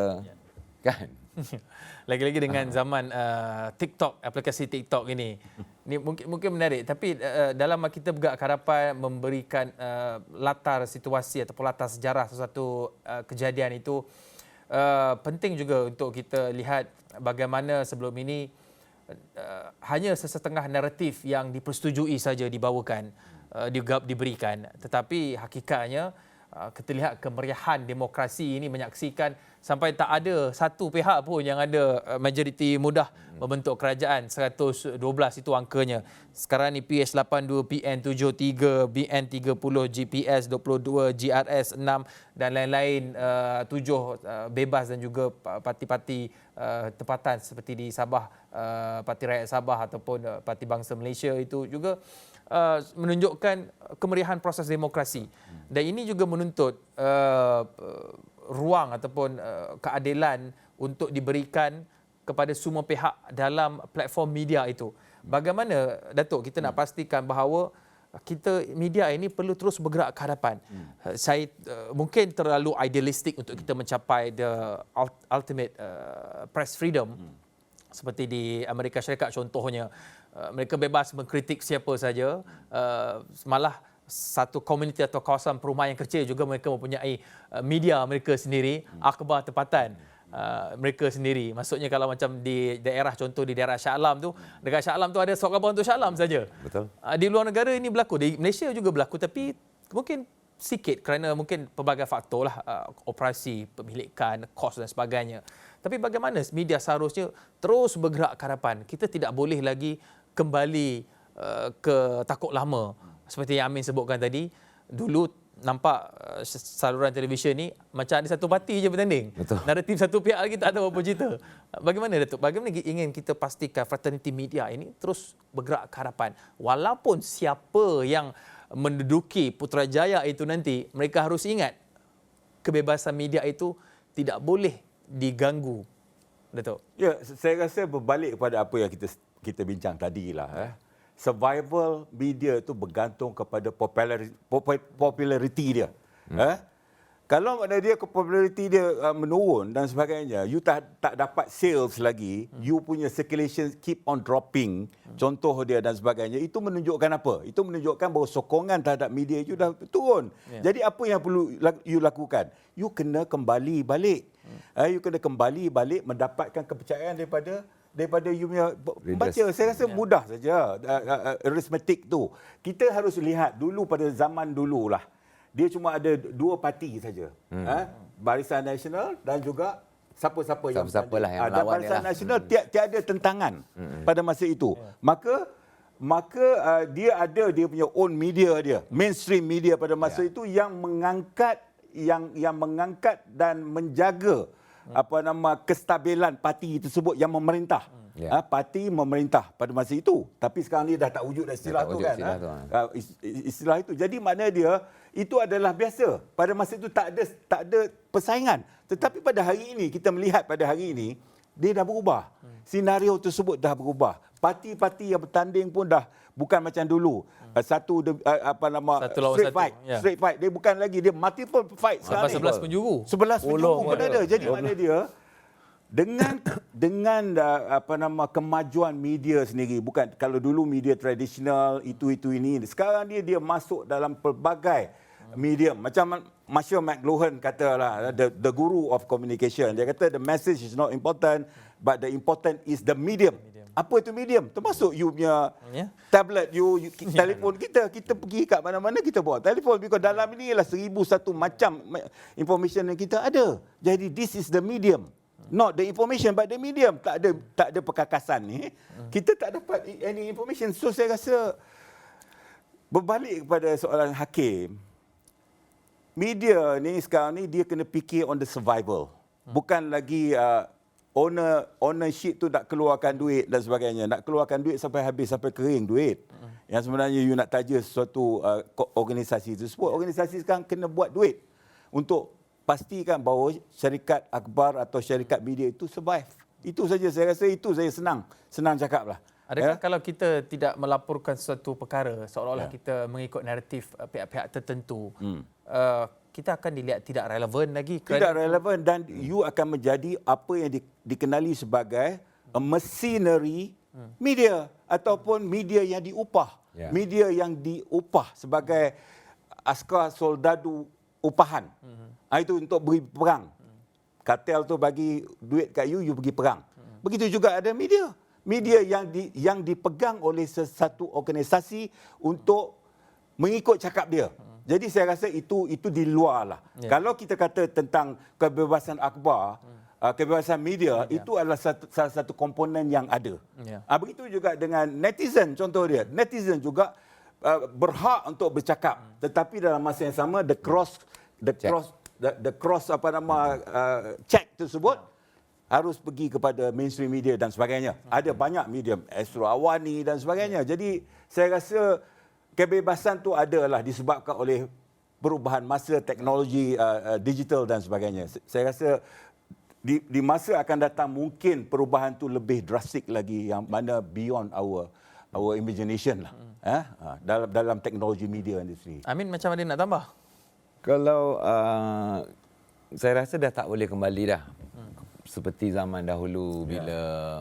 Kan? Lagi-lagi dengan zaman TikTok, aplikasi TikTok ini. Ini mungkin menarik, tapi dalam kita bergerak ke hadapan memberikan latar situasi ataupun latar sejarah sesuatu kejadian itu, penting juga untuk kita lihat bagaimana sebelum ini hanya sesetengah naratif yang dipersetujui saja dibawakan, diberikan, tetapi hakikatnya kita lihat kemeriahan demokrasi ini menyaksikan sampai tak ada satu pihak pun yang ada majoriti mudah membentuk kerajaan. 112 itu angkanya. Sekarang ni PS82, PN73, BN30, GPS 22, GRS 6 dan lain-lain 7 bebas dan juga parti-parti tempatan seperti di Sabah, Parti Rakyat Sabah ataupun Parti Bangsa Malaysia itu juga menunjukkan kemeriahan proses demokrasi. Dan ini juga menuntut ruang ataupun keadilan untuk diberikan kepada semua pihak dalam platform media itu. Bagaimana, Datuk, kita nak pastikan bahawa kita media ini perlu terus bergerak ke hadapan. Saya mungkin terlalu idealistik untuk kita mencapai the ultimate press freedom. Seperti di Amerika Syarikat contohnya, mereka bebas mengkritik siapa saja, malah satu komuniti atau kawasan perumahan yang kecil juga mereka mempunyai media mereka sendiri, akhbar tempatan mereka sendiri. Maksudnya kalau macam di daerah, contoh di daerah Shah Alam tu, dekat Shah Alam tu ada surat khabar untuk Shah Alam saja. Betul. Di luar negara ini berlaku, di Malaysia juga berlaku, tapi mungkin sikit kerana mungkin pelbagai faktor lah, operasi, pemilikan, kos dan sebagainya. Tapi bagaimana media seharusnya terus bergerak ke hadapan? Kita tidak boleh lagi kembali ke takut lama. Seperti yang Amin sebutkan tadi, dulu nampak saluran televisyen ni macam ada satu parti je bertanding. Betul. Naratif satu pihak lagi tak tahu apa cerita. Bagaimana, Datuk? Bagaimana ingin kita pastikan fraternity media ini terus bergerak ke hadapan? Walaupun siapa yang menduduki Putrajaya itu nanti, mereka harus ingat kebebasan media itu tidak boleh diganggu. Datuk? Ya, saya rasa berbalik kepada apa yang kita bincang tadilah. Survival media itu bergantung kepada populariti dia. Kalau makna dia populariti dia menurun dan sebagainya, you tak dapat sales lagi, you punya circulation keep on dropping, contoh dia dan sebagainya, itu menunjukkan apa? Itu menunjukkan bahawa sokongan terhadap media you dah turun. Jadi apa yang perlu you lakukan? You kena kembali balik. You kena kembali balik mendapatkan kepercayaan daripada you punya baca. Saya rasa mudah saja arithmetic tu. Kita harus lihat dulu pada zaman dululah. Dia cuma ada 2 parti saja. Barisan Nasional dan juga siapa-siapa yang melawan. Barisan Nasional tiada tentangan pada masa itu. Maka dia ada dia punya own media dia, mainstream media pada masa itu yang mengangkat dan menjaga kestabilan parti tersebut yang memerintah. parti memerintah pada masa itu. Tapi sekarang ni dah tak wujud istilah tu kan. Istilah itu. Jadi makna dia itu adalah biasa. Pada masa itu tak ada persaingan. Tetapi pada hari ini kita melihat pada hari ini dia dah berubah. Senario tersebut dah berubah. Parti-parti yang bertanding pun dah bukan macam dulu. Satu straight fight. Straight fight. Dia bukan lagi, dia multiple fight sekarang. 11 penjuru. 11 penjuru pun ada. Jadi makna dia dengan kemajuan media sendiri, bukan kalau dulu media tradisional itu ini, sekarang dia masuk dalam pelbagai medium. Macam Marshall McLuhan katalah, the guru of communication, dia kata the message is not important but the important is the medium. Apa itu medium? Termasuk you punya tablet, you telefon kita pergi kat mana-mana kita bawa telefon, because dalam ini ialah 1001 macam information yang kita ada. Jadi this is the medium. Not the information but the medium. Tak ada perkakasan ni. Kita tak dapat any information. So saya rasa berbalik kepada soalan Hakim, media ni sekarang ni dia kena fikir on the survival. Bukan lagi ownership tu nak keluarkan duit dan sebagainya. Nak keluarkan duit sampai habis, sampai kering duit. Yang sebenarnya you nak taja sesuatu organisasi tersebut. Organisasi sekarang kena buat duit untuk pastikan bahawa syarikat akhbar atau syarikat media itu survive. Itu saja, saya rasa itu saya senang cakaplah. Adakah kalau kita tidak melaporkan sesuatu perkara seolah-olah kita mengikut naratif pihak-pihak tertentu, kita akan dilihat tidak relevan lagi? Tidak relevan, dan you akan menjadi apa yang dikenali sebagai machinery media ataupun media yang diupah. Media yang diupah sebagai askar soldadu upahan. Itu untuk beri perang. Kartel tu bagi duit kat you pergi perang. Begitu juga ada media. Media yang dipegang oleh sesuatu organisasi untuk mengikut cakap dia. Jadi saya rasa itu di luar lah. Kalau kita kata tentang kebebasan akhbar, kebebasan media, itu adalah salah satu komponen yang ada. Begitu juga dengan netizen, contoh dia. Netizen juga berhak untuk bercakap. Tetapi dalam masa yang sama, the cross check tersebut harus pergi kepada mainstream media dan sebagainya. Ada banyak medium, Astro Awani dan sebagainya. Jadi saya rasa kebebasan tu adalah disebabkan oleh perubahan masa, teknologi digital dan sebagainya. Saya rasa di masa akan datang mungkin perubahan tu lebih drastik lagi, yang mana beyond our imagination lah. Dalam teknologi media industri. Amin, macam ada nak tambah? Kalau saya rasa dah tak boleh kembali dah. Seperti zaman dahulu bila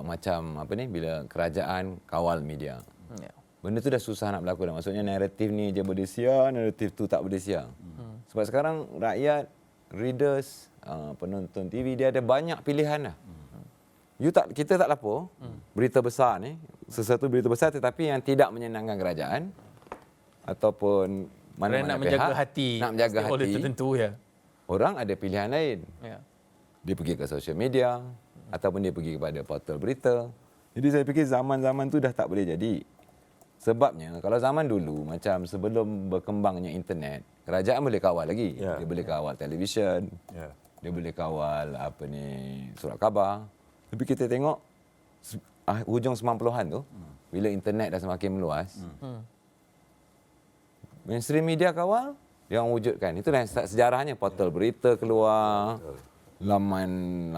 bila kerajaan kawal media. Benda tu dah susah nak berlaku dah. Maksudnya naratif ni je boleh siar, naratif tu tak boleh siar. Sebab sekarang rakyat, readers, penonton TV, dia ada banyak pilihan dah. Kita tak lapor berita besar ni, sesuatu berita besar tetapi yang tidak menyenangkan kerajaan ataupun mana-mana nak menjaga hati, nak menjaga hati tertentu, orang ada pilihan lain. Dia pergi ke social media ataupun dia pergi kepada portal berita. Jadi saya fikir zaman-zaman tu dah tak boleh jadi. Sebabnya kalau zaman dulu, macam sebelum berkembangnya internet, kerajaan boleh kawal lagi. Dia boleh kawal televisyen, dia boleh kawal surat khabar. Tapi kita tengok hujung 90-an tu, bila internet dah semakin meluas, mainstream media kawal, dia orang wujudkan. Itulah sejarahnya, portal berita keluar, laman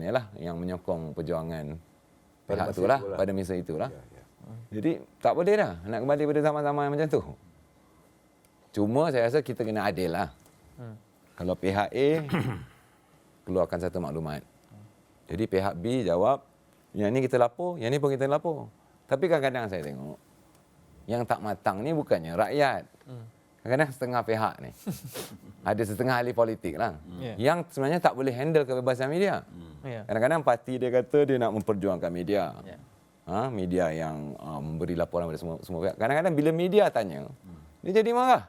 yalah yang menyokong perjuangan pihak itulah pada masa itulah. Jadi tak boleh dah nak kembali pada zaman-zaman macam tu. Cuma saya rasa kita kena adil lah. Kalau pihak A keluarkan satu maklumat, jadi pihak B jawab, yang ni kita lapor, yang ni pun kita lapor. Tapi kadang-kadang saya tengok yang tak matang ni bukannya rakyat. Kadang-kadang setengah pihak ni. Ada setengah ahli politik lah. Yang sebenarnya tak boleh handle kebebasan media. Kadang-kadang parti dia kata dia nak memperjuangkan media. Media yang memberi laporan kepada semua pihak. Kadang-kadang bila media tanya, dia jadi marah.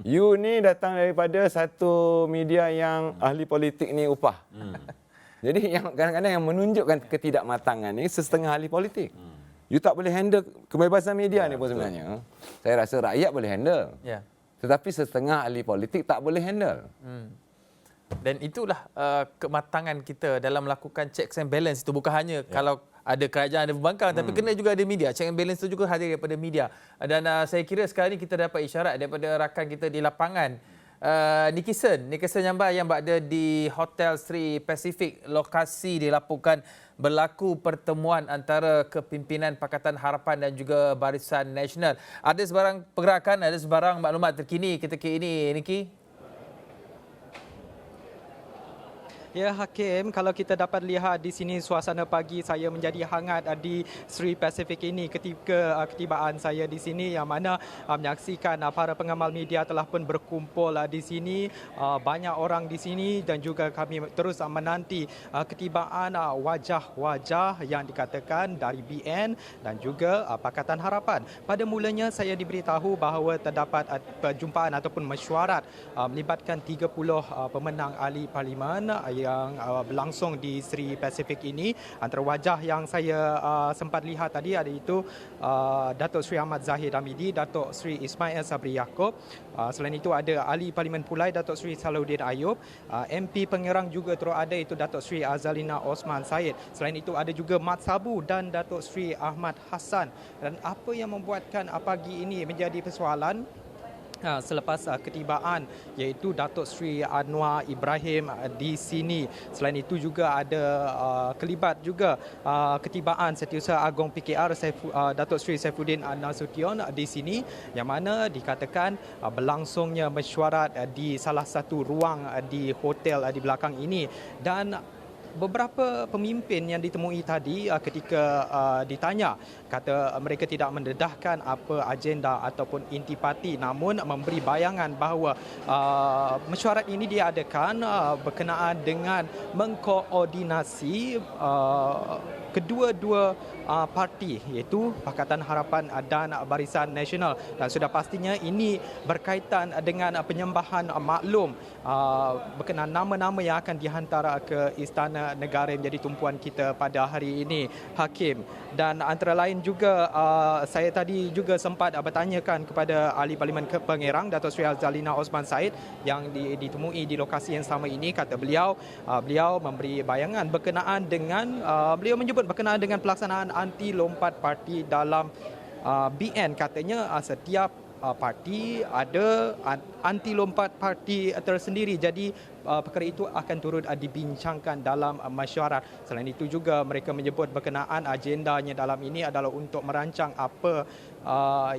You ni datang daripada satu media yang ahli politik ni upah. Jadi yang kadang-kadang yang menunjukkan ketidakmatangan ni setengah ahli politik. You tak boleh handle kebebasan media ni pun sebenarnya. Saya rasa rakyat boleh handle. Tetapi setengah ahli politik tak boleh handle. Dan itulah kematangan kita dalam melakukan checks and balance itu. Bukan hanya kalau ada kerajaan, ada pembangkang, tapi kena juga ada media. Check and balance itu juga hadir daripada media. Dan saya kira sekarang ini kita dapat isyarat daripada rakan kita di lapangan. Nikison Nyamba yang berada di Hotel Sri Pacific. Lokasi dilaporkan berlaku pertemuan antara kepimpinan Pakatan Harapan dan juga Barisan Nasional. Ada sebarang pergerakan, ada sebarang maklumat terkini ketika ini, Niki? Ya, Hakim, kalau kita dapat lihat di sini suasana pagi saya menjadi hangat di Sri Pacific ini ketika ketibaan saya di sini, yang mana menyaksikan para pengamal media telah pun berkumpul di sini. Banyak orang di sini dan juga kami terus menanti ketibaan wajah-wajah yang dikatakan dari BN dan juga Pakatan Harapan. Pada mulanya saya diberitahu bahawa terdapat perjumpaan ataupun mesyuarat melibatkan 30 pemenang ahli parlimen yang berlangsung di Sri Pacific ini. Antara wajah yang saya sempat lihat tadi ada itu Datuk Seri Ahmad Zahid Hamidi, Datuk Seri Ismail Sabri Yaakob. Selain itu ada ahli parlimen Pulai Datuk Seri Salahuddin Ayub, MP Pengerang juga terus ada itu Datuk Seri Azalina Osman Said. Selain itu ada juga Mat Sabu dan Datuk Seri Ahmad Hassan. Dan apa yang membuatkan pagi ini menjadi persoalan selepas ketibaan iaitu Datuk Seri Anwar Ibrahim di sini. Selain itu juga ada kelibat juga ketibaan Setiausaha Agong PKR Datuk Seri Saifuddin Nasution di sini, yang mana dikatakan berlangsungnya mesyuarat di salah satu ruang di hotel di belakang ini. Dan beberapa pemimpin yang ditemui tadi ketika ditanya, kata mereka tidak mendedahkan apa agenda ataupun intipati, namun memberi bayangan bahawa mesyuarat ini diadakan berkenaan dengan mengkoordinasi kedua-dua parti iaitu Pakatan Harapan dan Barisan Nasional. Dan sudah pastinya ini berkaitan dengan penyembahan maklum berkenaan nama-nama yang akan dihantar ke Istana Negara menjadi tumpuan kita pada hari ini, Hakim. Dan antara lain juga saya tadi juga sempat bertanyakan kepada ahli parlimen Pengerang Datuk Seri Azalina Osman Said yang ditemui di lokasi yang sama ini. Kata beliau memberi bayangan berkenaan dengan beliau menyebut berkenaan dengan pelaksanaan anti lompat parti dalam BN. Katanya setiap parti ada anti lompat parti tersendiri. Jadi perkara itu akan turut dibincangkan dalam mesyuarat. Selain itu juga mereka menyebut berkenaan agendanya dalam ini adalah untuk merancang apa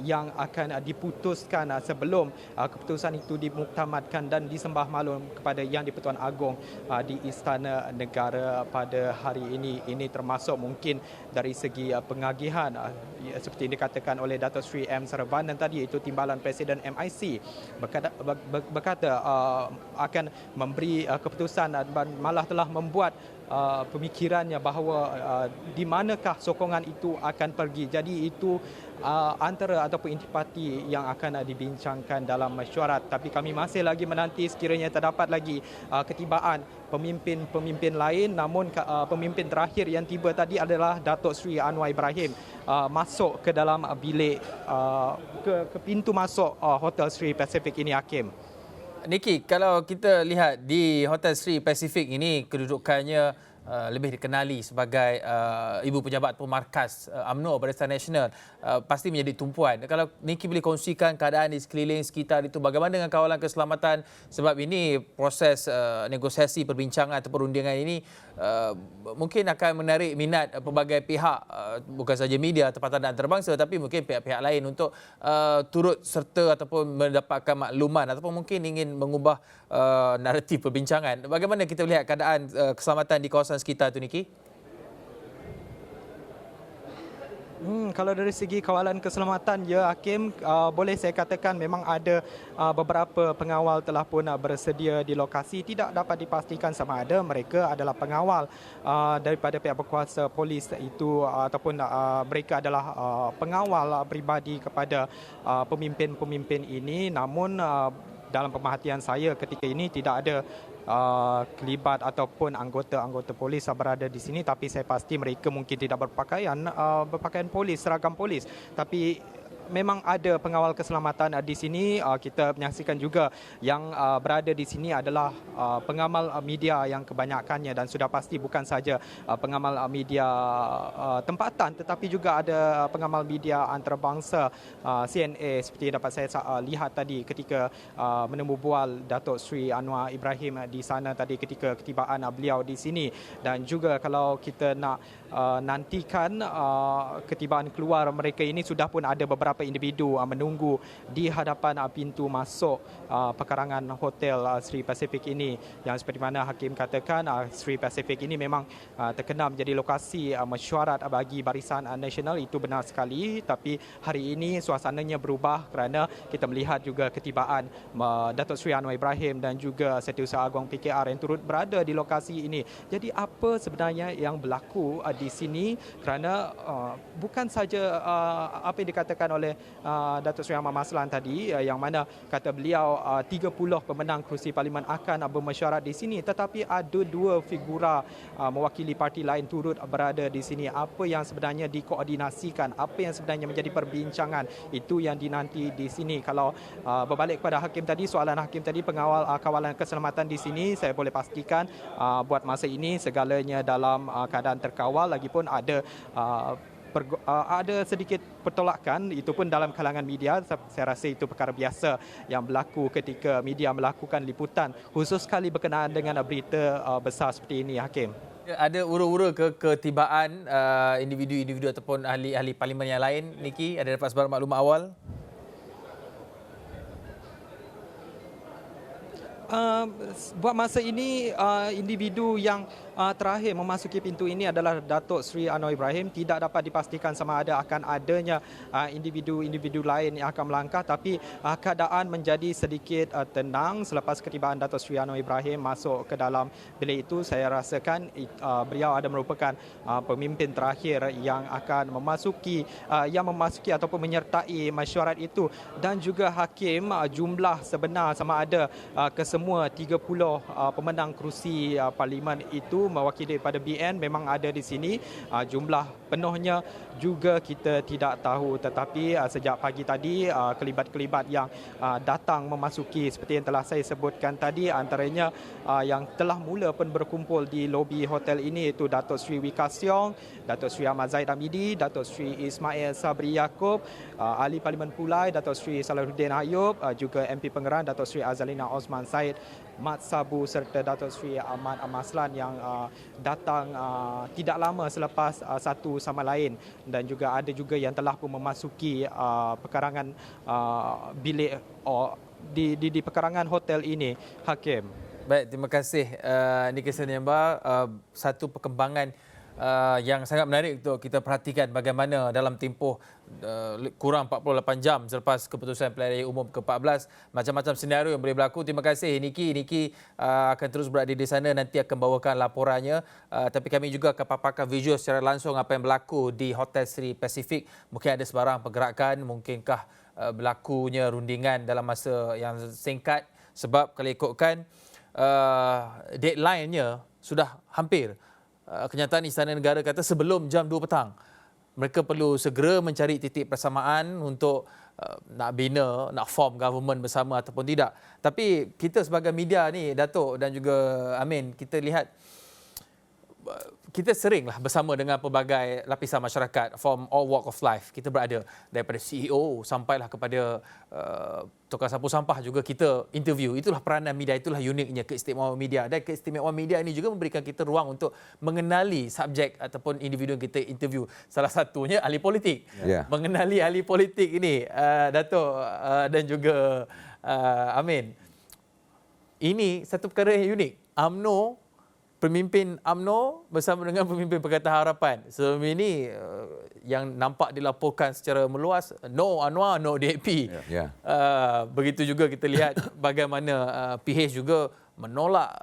yang akan diputuskan sebelum keputusan itu dimuktamadkan dan disembah maklum kepada Yang di-Pertuan Agong di Istana Negara pada hari ini. Ini termasuk mungkin dari segi pengagihan seperti dikatakan oleh Datuk Seri M. Saravanan tadi, iaitu Timbalan Presiden MIC berkata akan memberi keputusan dan malah telah membuat pemikirannya bahawa di manakah sokongan itu akan pergi. Jadi itu antara ataupun intipati yang akan dibincangkan dalam mesyuarat. Tapi kami masih lagi menanti sekiranya terdapat lagi ketibaan pemimpin-pemimpin lain. Namun pemimpin terakhir yang tiba tadi adalah Datuk Seri Anwar Ibrahim masuk ke dalam bilik ke pintu masuk Hotel Sri Pacific ini, Hakim. Niki, kalau kita lihat di Hotel Sri Pacific ini, kedudukannya lebih dikenali sebagai ibu pejabat pemarkas UMNO Barisan Nasional, pasti menjadi tumpuan. Kalau Niki boleh kongsikan keadaan di sekeliling sekitar itu, bagaimana dengan kawalan keselamatan, sebab ini proses negosiasi, perbincangan atau perundingan ini mungkin akan menarik minat pelbagai pihak, bukan saja media tempatan dan antarabangsa, tapi mungkin pihak-pihak lain untuk turut serta ataupun mendapatkan makluman ataupun mungkin ingin mengubah naratif perbincangan. Bagaimana kita melihat keadaan keselamatan di kawasan sekitar itu, Niki? Kalau dari segi kawalan keselamatan, ya Hakim, boleh saya katakan memang ada beberapa pengawal telah pun bersedia di lokasi. Tidak dapat dipastikan sama ada mereka adalah pengawal daripada pihak berkuasa polis itu ataupun mereka adalah pengawal peribadi kepada pemimpin-pemimpin ini. Namun dalam pemerhatian saya ketika ini tidak ada kelibat ataupun anggota-anggota polis berada di sini, tapi saya pasti mereka mungkin tidak berpakaian polis, seragam polis, tapi memang ada pengawal keselamatan di sini. Kita menyaksikan juga yang berada di sini adalah pengamal media yang kebanyakannya, dan sudah pasti bukan saja pengamal media tempatan, tetapi juga ada pengamal media antarabangsa CNA seperti dapat saya lihat tadi ketika menemu bual Datuk Seri Anwar Ibrahim di sana tadi ketika ketibaan beliau di sini. Dan juga kalau kita nak nantikan ketibaan keluar mereka ini, sudah pun ada beberapa individu menunggu di hadapan pintu masuk pekarangan hotel Sri Pacific ini, yang seperti mana Hakim katakan Sri Pacific ini memang terkenal menjadi lokasi mesyuarat bagi Barisan Nasional. Itu benar sekali, tapi hari ini suasananya berubah kerana kita melihat juga ketibaan Datuk Seri Anwar Ibrahim dan juga Setiausaha Agung PKR yang turut berada di lokasi ini. Jadi apa sebenarnya yang berlaku di sini, kerana bukan saja apa yang dikatakan oleh Datuk Seri Ahmad Maslan tadi, yang mana kata beliau 30 pemenang kerusi parlimen akan bermesyuarat di sini, tetapi ada 2 figura mewakili parti lain turut berada di sini. Apa yang sebenarnya dikoordinasikan, apa yang sebenarnya menjadi perbincangan, itu yang dinanti di sini. Kalau berbalik kepada Hakim tadi, soalan Hakim tadi, pengawal kawalan keselamatan di sini, saya boleh pastikan buat masa ini segalanya dalam keadaan terkawal. Lagipun ada sedikit pertolakan, itu pun dalam kalangan media. Saya rasa itu perkara biasa yang berlaku ketika media melakukan liputan, khusus sekali berkenaan dengan berita besar seperti ini, Hakim. Ada ura-ura ketibaan individu-individu ataupun ahli-ahli parlimen yang lain, Niki? Ada dapat sebarang maklumat awal? Buat masa ini, individu yang terakhir memasuki pintu ini adalah Datuk Seri Anwar Ibrahim. Tidak dapat dipastikan sama ada akan adanya individu-individu lain yang akan melangkah, tapi keadaan menjadi sedikit tenang selepas ketibaan Datuk Seri Anwar Ibrahim masuk ke dalam bilik itu. Saya rasakan beliau ada merupakan pemimpin terakhir yang akan memasuki ataupun menyertai mesyuarat itu. Dan juga Hakim, jumlah sebenar sama ada kesemua 30 pemenang kerusi parlimen itu mewakili daripada BN memang ada di sini. Jumlah penuhnya juga kita tidak tahu, tetapi sejak pagi tadi kelibat-kelibat yang datang memasuki seperti yang telah saya sebutkan tadi, antaranya yang telah mula pun berkumpul di lobi hotel ini, iaitu Datuk Seri Wika Siong, Datuk Seri Ahmad Zaid Hamidi, Datuk Seri Ismail Sabri Yaakob, Ahli Parlimen Pulai Datuk Seri Salahuddin Ayub, juga MP Pengeran Datuk Seri Azalina Osman Said Mat Sabu, serta Datuk Seri Ahmad Maslan yang datang tidak lama selepas satu sama lain. Dan juga ada juga yang telah pun memasuki pekarangan bilik di pekarangan hotel ini, Hakim. Baik, terima kasih Niki Seniamba. Satu perkembangan yang sangat menarik untuk kita perhatikan, bagaimana dalam tempoh kurang 48 jam selepas keputusan pilihan raya umum ke-14, macam-macam senario yang boleh berlaku. Terima kasih Niki. Niki akan terus berada di sana, nanti akan bawakan laporannya. Tapi kami juga akan paparkan visual secara langsung apa yang berlaku di Hotel Sri Pacific. Mungkin ada sebarang pergerakan, mungkinkah berlakunya rundingan dalam masa yang singkat, sebab kalau ikutkan deadline-nya sudah hampir. Kenyataan Istana Negara kata sebelum jam 2 petang. Mereka perlu segera mencari titik persamaan untuk nak bina, nak form government bersama ataupun tidak. Tapi kita sebagai media ni, Datuk dan juga Amin, kita lihat kita seringlah bersama dengan pelbagai lapisan masyarakat from all walk of life. Kita berada daripada CEO sampailah kepada tukang sapu sampah juga kita interview. Itulah peranan media, itulah uniknya keistimewaan media. Dan keistimewaan media ini juga memberikan kita ruang untuk mengenali subjek ataupun individu yang kita interview. Salah satunya ahli politik. Mengenali ahli politik ini, Datuk dan juga Amin. Ini satu perkara yang unik. Pemimpin UMNO bersama dengan pemimpin Pakatan Harapan. Sebelum ini yang nampak dilaporkan secara meluas, no Anwar, no DAP. Begitu juga kita lihat bagaimana PH juga menolak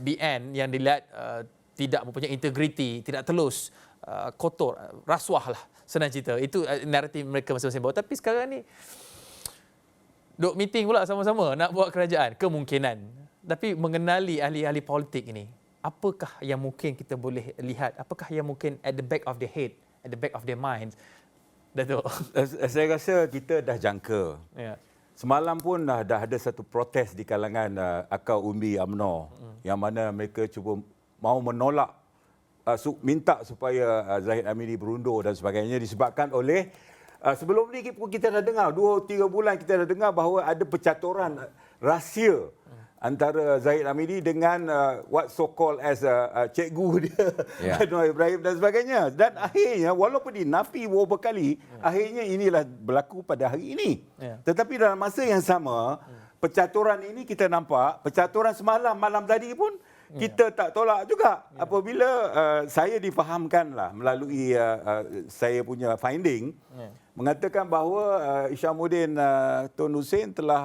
BN yang dilihat tidak mempunyai integriti, tidak telus, kotor, rasuah lah, senang cerita. Itu naratif mereka masing-masing bawa. Tapi sekarang ni duk meeting pula sama-sama nak buat kerajaan, kemungkinan. Tapi mengenali ahli-ahli politik ini, apakah yang mungkin kita boleh lihat? Apakah yang mungkin at the back of the head, at the back of their minds? Datuk. Saya rasa kita dah jangka. Ya. Semalam pun dah ada satu protes di kalangan akar umbi UMNO yang mana mereka cuba mau menolak minta supaya Zahid Hamidi berundur dan sebagainya disebabkan oleh sebelum ni pun kita dah dengar 2-3 bulan kita dah dengar bahawa ada percaturan rahsia antara Zahid Hamidi dengan what so called as cikgu dia Anwar Ibrahim dan sebagainya, dan akhirnya walaupun dinafi beberapa kali akhirnya inilah berlaku pada hari ini. Tetapi dalam masa yang sama percaturan ini kita nampak, percaturan semalam malam tadi pun kita tak tolak juga apabila saya difahamkanlah melalui saya punya finding mengatakan bahawa Isyamuddin Tun Hussein telah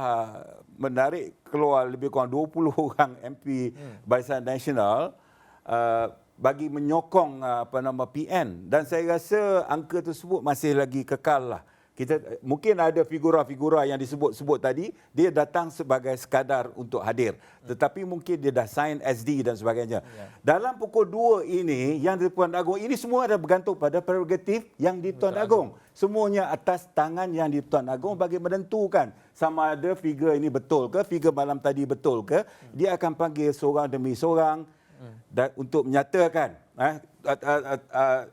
menarik keluar lebih kurang 20 orang MP Barisan Nasional bagi menyokong PN, dan saya rasa angka tersebut masih lagi kekal lah. Kita mungkin ada figura-figura yang disebut-sebut tadi, dia datang sebagai sekadar untuk hadir. Tetapi mungkin dia dah sign SD dan sebagainya. Dalam pukul 2 ini, yang di Tuan Agong, ini semua ada bergantung pada prerogatif yang di Tuan Agong. Semuanya atas tangan yang di Tuan Agong bagi menentukan sama ada figura ini betul ke, figura malam tadi betul ke. Dia akan panggil seorang demi seorang dan untuk menyatakan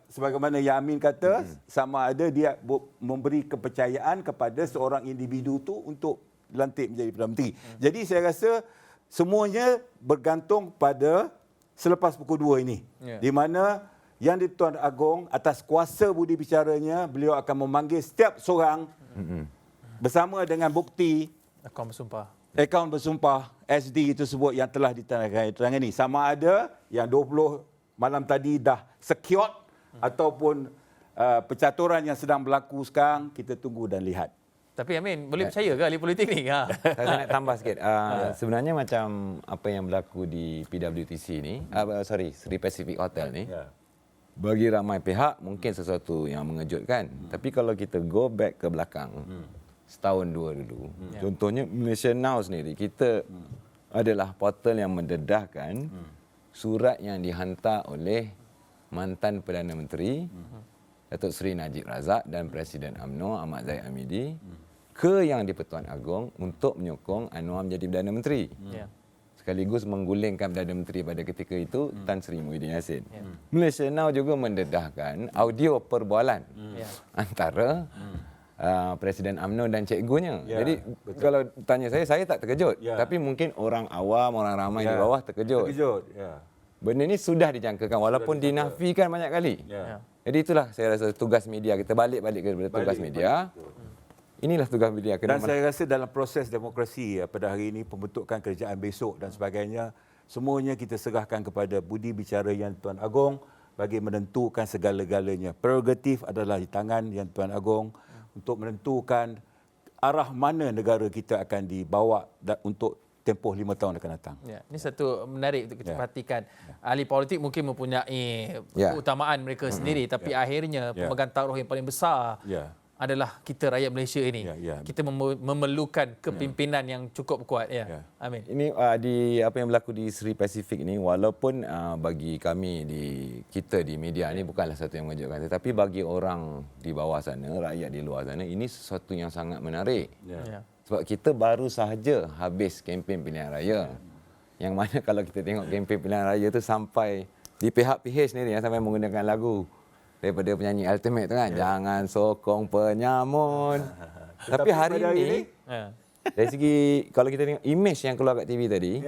sebagaimana yang Amin kata, sama ada dia memberi kepercayaan kepada seorang individu tu untuk dilantik menjadi Perdana Menteri. Jadi saya rasa semuanya bergantung pada selepas pukul 2 ini. Di mana Yang di-Tuan Agong atas kuasa budi bicaranya, beliau akan memanggil setiap seorang bersama dengan bukti akaun bersumpah SD tersebut yang telah ditangani. Sama ada yang 20 malam tadi dah secured ataupun percaturan yang sedang berlaku sekarang, kita tunggu dan lihat. Tapi Amin, boleh percaya ke ahli politik ni? Saya nak tambah sikit. Sebenarnya macam apa yang berlaku di PWTC ni, Sri Pacific Hotel ni, bagi ramai pihak mungkin sesuatu yang mengejutkan. Tapi kalau kita go back ke belakang, setahun dua dulu, contohnya Malaysia Now sendiri, kita adalah portal yang mendedahkan surat yang dihantar oleh mantan Perdana Menteri Datuk Seri Najib Razak dan Presiden UMNO Ahmad Zahid Hamidi ke Yang di-Pertuan Agong untuk menyokong Anwar menjadi Perdana Menteri. Sekaligus menggulingkan Perdana Menteri pada ketika itu Tan Sri Muhyiddin Yassin. Malaysia Now juga mendedahkan audio perbualan antara Presiden UMNO dan cikgunya. Jadi kalau tanya saya tak terkejut. Tapi mungkin orang awam, orang ramai di bawah terkejut. Benda ini sudah dijangkakan walaupun dinafikan banyak kali. Jadi itulah saya rasa tugas media, kita balik kepada tugas media. Inilah tugas media. Dan saya rasa dalam proses demokrasi pada hari ini, pembentukan kerajaan besok dan sebagainya, semuanya kita serahkan kepada budi bicara Yang Tuan Agong bagi menentukan segala-galanya. Prerogatif adalah di tangan Yang Tuan Agong untuk menentukan arah mana negara kita akan dibawa untuk tempoh 5 tahun akan datang. Ini satu menarik untuk kita perhatikan. Ahli politik mungkin mempunyai keutamaan mereka sendiri, tapi akhirnya pemegang taruh yang paling besar adalah kita rakyat Malaysia ini. Kita memerlukan kepimpinan yang cukup kuat. Amin. Ini apa yang berlaku di Sri Pacific ini, walaupun bagi kami kita di media ini bukanlah sesuatu yang mengejutkan, tetapi bagi orang di bawah sana, rakyat di luar sana, ini sesuatu yang sangat menarik. Sebab kita baru sahaja habis kempen pilihan raya. Yang mana kalau kita tengok kempen pilihan raya tu sampai di pihak PH sendiri yang sampai menggunakan lagu daripada penyanyi Ultimate tu kan, jangan sokong penyamun. Tapi hari ini dari segi kalau kita tengok image yang keluar kat TV tadi,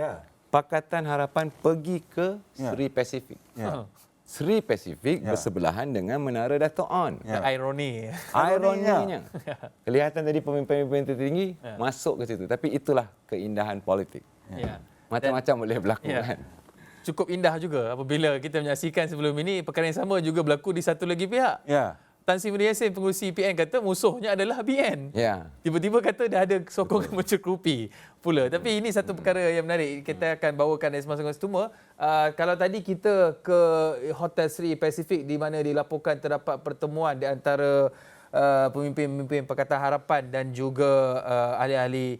Pakatan Harapan pergi ke Sri Pacific. Sri Pacific bersebelahan dengan Menara Dato' On. Ironinya. Kelihatan tadi pemimpin-pemimpin tertinggi masuk ke situ. Tapi itulah keindahan politik. Macam-macam boleh berlaku kan. Cukup indah juga apabila kita menyaksikan sebelum ini perkara yang sama juga berlaku di satu lagi pihak. Tan Sri Muhyiddin Yassin, pengurusi PN, kata musuhnya adalah BN. Tiba-tiba kata dah ada sokongan mencukupi pula. Tapi ini satu perkara yang menarik. Kita akan bawakan dari semasa-masa semua. Kalau tadi kita ke Hotel Sri Pacific di mana dilaporkan terdapat pertemuan di antara pemimpin-pemimpin Pakatan Harapan dan juga ahli-ahli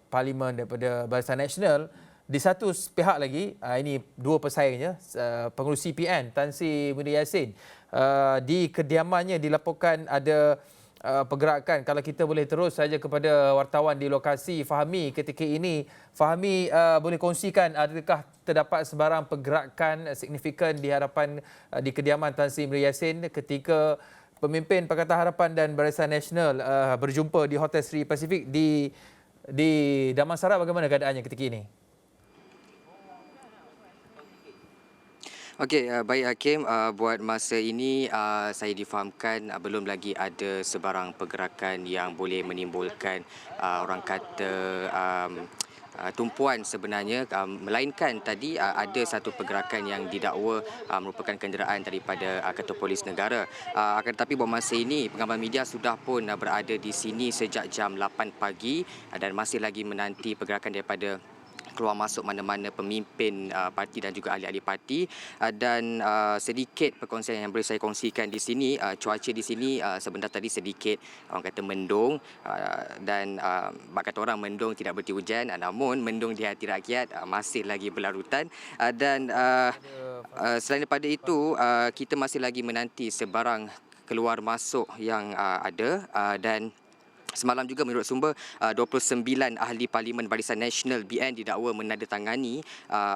parlimen daripada Barisan Nasional. Di satu pihak lagi, ini dua pesaingnya, pengerusi PN Tan Sri Muhyiddin Yassin, di kediamannya dilaporkan ada pergerakan. Kalau kita boleh terus saja kepada wartawan di lokasi, Fahmi, ketika ini, Fahmi boleh kongsikan adakah terdapat sebarang pergerakan signifikan di hadapan di kediaman Tan Sri Muhyiddin Yassin ketika pemimpin Pakatan Harapan dan Barisan Nasional berjumpa di Hotel Sri Pacific di Damansara. Bagaimana keadaannya ketika ini? Okey, baik Hakim, buat masa ini saya difahamkan belum lagi ada sebarang pergerakan yang boleh menimbulkan orang kata tumpuan sebenarnya, melainkan tadi ada satu pergerakan yang didakwa merupakan kenderaan daripada Ketua Polis Negara. Akan tetapi buat masa ini pengamal media sudah pun berada di sini sejak jam 8 pagi dan masih lagi menanti pergerakan daripada keluar masuk mana-mana pemimpin parti dan juga ahli-ahli parti, dan sedikit perkongsian yang boleh saya kongsikan di sini. Cuaca di sini sebentar tadi sedikit orang kata mendung, dan bak kata orang mendung tidak berarti hujan, namun mendung di hati rakyat masih lagi berlarutan, dan selain daripada itu kita masih lagi menanti sebarang keluar masuk yang ada, dan semalam juga menurut sumber 29 ahli Parlimen Barisan Nasional BN didakwa menandatangani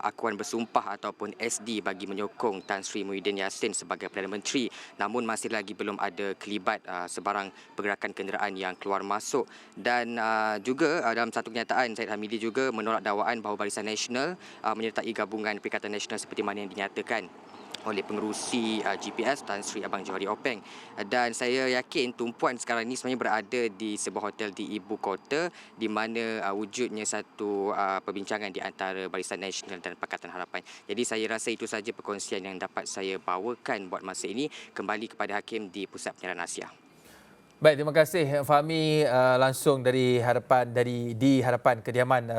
akuan bersumpah ataupun SD bagi menyokong Tan Sri Muhyiddin Yassin sebagai Perdana Menteri. Namun masih lagi belum ada kelibat sebarang pergerakan kenderaan yang keluar masuk. Dan juga dalam satu kenyataan, Syed Hamidi juga menolak dakwaan bahawa Barisan Nasional menyertai gabungan Perikatan Nasional seperti mana yang dinyatakan oleh pengerusi GPS Tan Sri Abang Johari Openg. Dan saya yakin tumpuan sekarang ini sebenarnya berada di sebuah hotel di ibu kota, di mana wujudnya satu perbincangan di antara Barisan Nasional dan Pakatan Harapan. Jadi saya rasa itu saja perkongsian yang dapat saya bawakan buat masa ini. Kembali kepada Hakim di Pusat Penyiaran Asia. Baik, terima kasih Fahmi langsung di hadapan kediaman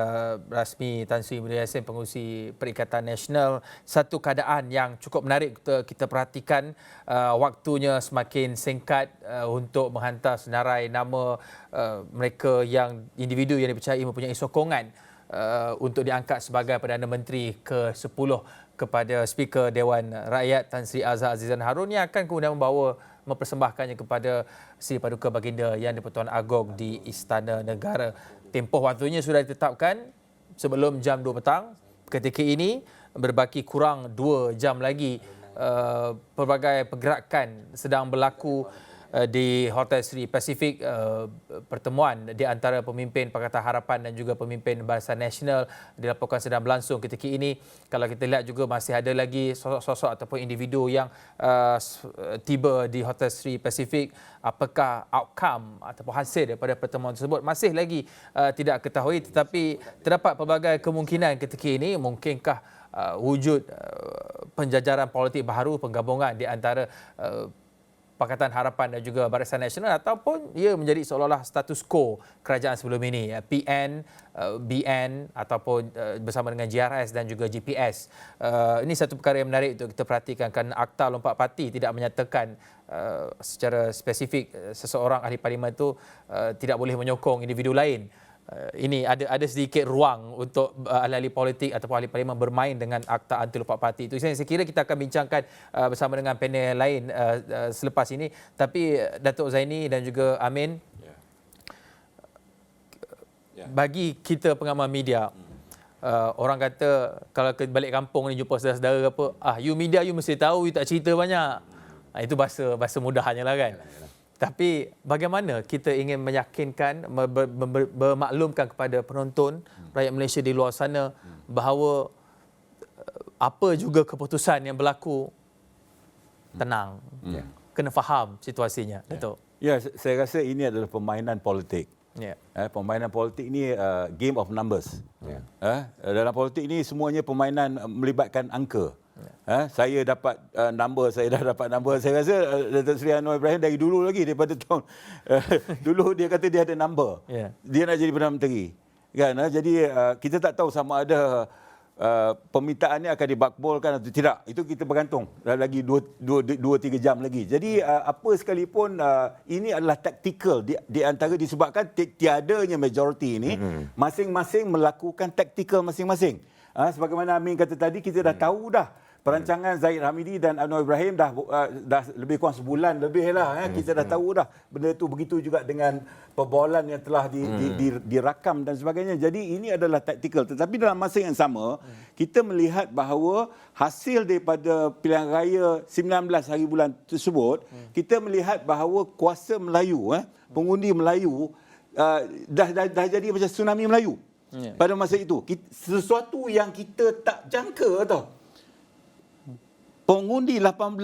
rasmi Tan Sri Muhyiddin Yassin, pengerusi Perikatan Nasional. Satu keadaan yang cukup menarik kita perhatikan, waktunya semakin singkat untuk menghantar senarai nama mereka yang individu yang dipercayai mempunyai sokongan untuk diangkat sebagai Perdana Menteri ke-10 kepada Speaker Dewan Rakyat Tan Sri Azhar Azizan Harun, yang akan kemudian mempersembahkannya kepada Sri Paduka Baginda Yang di-Pertuan Agong di Istana Negara. Tempoh waktunya sudah ditetapkan sebelum jam 2 petang. Ketika ini berbaki kurang 2 jam lagi, pelbagai pergerakan sedang berlaku di Hotel Sri Pacific. Pertemuan di antara pemimpin Pakatan Harapan dan juga pemimpin Barisan Nasional dilaporkan sedang berlangsung ketika ini. Kalau kita lihat juga masih ada lagi sosok-sosok ataupun individu yang tiba di Hotel Sri Pacific. Apakah outcome ataupun hasil daripada pertemuan tersebut masih lagi tidak ketahui, tetapi terdapat pelbagai kemungkinan ketika ini. Mungkinkah wujud penjajaran politik baru, penggabungan di antara Pakatan Harapan dan juga Barisan Nasional, ataupun ia menjadi seolah-olah status quo kerajaan sebelum ini, PN, BN ataupun bersama dengan GRS dan juga GPS. Ini satu perkara yang menarik untuk kita perhatikan, kerana Akta Lompat Parti tidak menyatakan secara spesifik seseorang ahli parlimen itu tidak boleh menyokong individu lain. Ini ada sedikit ruang untuk ahli-ahli politik ataupun ahli parlimen bermain dengan Akta Anti Lompat Parti. Itu saya kira kita akan bincangkan bersama dengan panel lain selepas ini. Tapi Datuk Zaini dan juga Amin, bagi kita pengamal media, orang kata kalau ke balik kampung ni jumpa saudara-saudara apa, you media you mesti tahu, you tak cerita banyak. Itu bahasa mudahnya lah kan. Tapi bagaimana kita ingin meyakinkan, bermaklumkan kepada penonton, rakyat Malaysia di luar sana, bahawa apa juga keputusan yang berlaku, tenang. Kena faham situasinya. Datuk. Ya, saya rasa ini adalah permainan politik. Permainan politik ini game of numbers. Dalam politik ini semuanya permainan melibatkan angka. Saya dapat number, saya dah dapat number. Saya rasa Datuk Seri Anwar Ibrahim dari dulu lagi, daripada tahun dulu dia kata dia ada number. Dia nak jadi Perdana Menteri. Kan? Jadi kita tak tahu sama ada permintaannya akan dibakbulkan atau tidak. Itu kita bergantung lagi 2-3 jam lagi. Jadi apa sekalipun ini adalah taktikal di antara, disebabkan tiadanya majoriti ini, masing-masing melakukan taktikal masing-masing. Sebagaimana Amin kata tadi, kita dah tahu dah perancangan Zahid Hamidi dan Anwar Ibrahim dah lebih kurang sebulan lebih lah. Kita dah tahu dah benda itu. Begitu juga dengan perbualan yang telah dirakam dan sebagainya. Jadi ini adalah taktikal. Tetapi dalam masa yang sama, kita melihat bahawa hasil daripada pilihan raya 19 hari bulan tersebut, kita melihat bahawa kuasa Melayu, pengundi Melayu dah jadi macam tsunami Melayu pada masa itu. Sesuatu yang kita tak jangka tau. Pengundi 18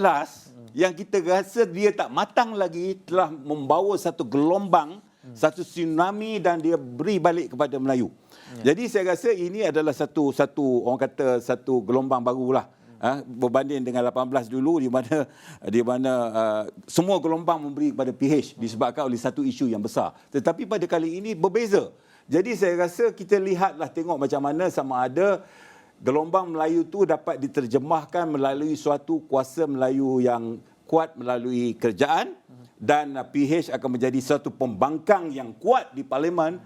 yang kita rasa dia tak matang lagi telah membawa satu gelombang, satu tsunami dan dia beri balik kepada Melayu. Jadi saya rasa ini adalah satu orang kata satu gelombang barulah. Berbanding dengan 18 dulu di mana semua gelombang memberi kepada PH disebabkan oleh satu isu yang besar. Tetapi pada kali ini berbeza. Jadi saya rasa kita lihatlah, tengok macam mana sama ada gelombang Melayu tu dapat diterjemahkan melalui suatu kuasa Melayu yang kuat melalui kerajaan, dan PH akan menjadi satu pembangkang yang kuat di Parlimen.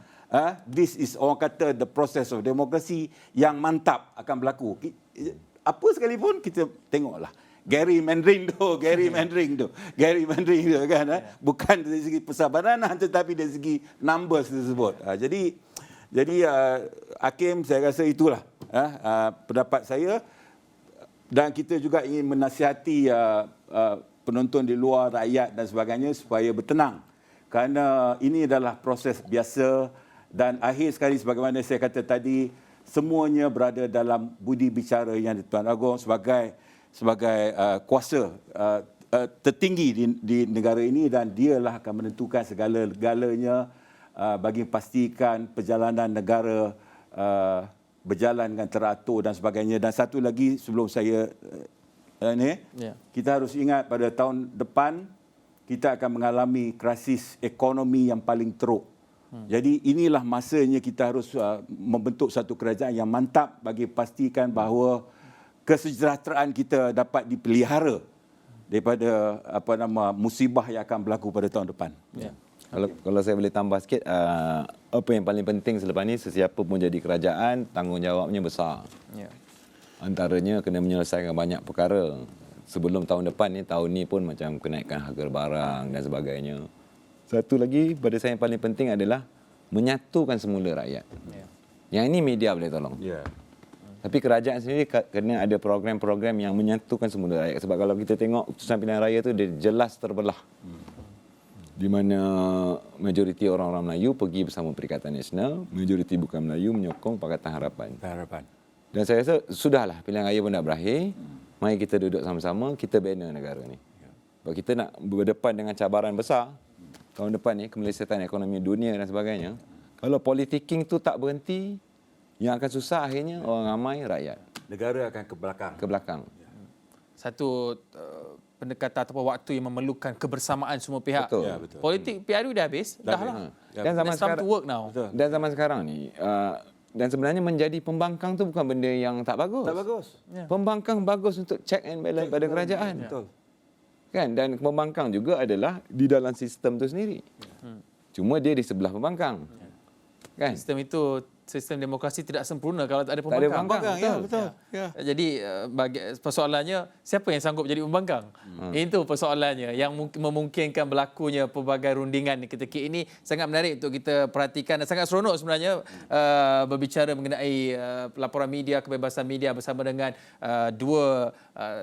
This is orang kata the process of demokrasi yang mantap akan berlaku. Apa sekalipun kita tengoklah Gary Mandarin tu kan, bukan dari segi persabaran tetapi dari segi numbers tersebut. Jadi Hakim, saya rasa itulah pendapat saya, dan kita juga ingin menasihati penonton di luar, rakyat dan sebagainya supaya bertenang, kerana ini adalah proses biasa, dan akhir sekali sebagaimana saya kata tadi, semuanya berada dalam budi bicara yang Tuan Agong sebagai kuasa tertinggi di negara ini, dan dialah akan menentukan segala-galanya bagi pastikan perjalanan negara berjalan dengan teratur dan sebagainya. Dan satu lagi sebelum saya kita harus ingat pada tahun depan kita akan mengalami krisis ekonomi yang paling teruk. Jadi inilah masanya kita harus membentuk satu kerajaan yang mantap bagi pastikan bahawa kesejahteraan kita dapat dipelihara daripada musibah yang akan berlaku pada tahun depan. Kalau saya boleh tambah sikit, apa yang paling penting selepas ni, sesiapa pun jadi kerajaan, tanggungjawabnya besar. Antaranya kena menyelesaikan banyak perkara. Sebelum tahun depan ni, tahun ni pun macam kenaikan harga barang dan sebagainya. Satu lagi pada saya yang paling penting adalah menyatukan semula rakyat. Yang ini media boleh tolong. Tapi kerajaan sendiri kena ada program-program yang menyatukan semula rakyat. Sebab kalau kita tengok keputusan pilihan raya tu, dia jelas terbelah. Di mana majoriti orang-orang Melayu pergi bersama Perikatan Nasional, majoriti bukan Melayu menyokong Pakatan Harapan. Dan saya rasa sudahlah, pilihan raya pun dah berakhir. Mari kita duduk sama-sama, kita bina negara ni. Sebab kita nak berdepan dengan cabaran besar tahun depan ni, kemelesetan ekonomi dunia dan sebagainya. Kalau politicking tu tak berhenti, yang akan susah akhirnya orang ramai rakyat. Negara akan ke belakang. Satu pendekatan ataupun waktu yang memerlukan kebersamaan semua pihak. Betul. Betul. Politik PRU dah habis, dah lah. Dan zaman It's time to work now. Dan zaman sekarang ni, dan sebenarnya menjadi pembangkang tu bukan benda yang tak bagus. Tak bagus. Pembangkang bagus untuk check and balance pada kerajaan. Betul. Kan? Dan pembangkang juga adalah di dalam sistem tu sendiri. Cuma dia di sebelah pembangkang. Kan? Sistem demokrasi tidak sempurna kalau tak ada pembangkang. Betul. Jadi persoalannya, siapa yang sanggup jadi pembangkang? Itu persoalannya yang memungkinkan berlakunya pelbagai rundingan ketika ini. Sangat menarik untuk kita perhatikan dan sangat seronok sebenarnya berbicara mengenai laporan media, kebebasan media bersama dengan dua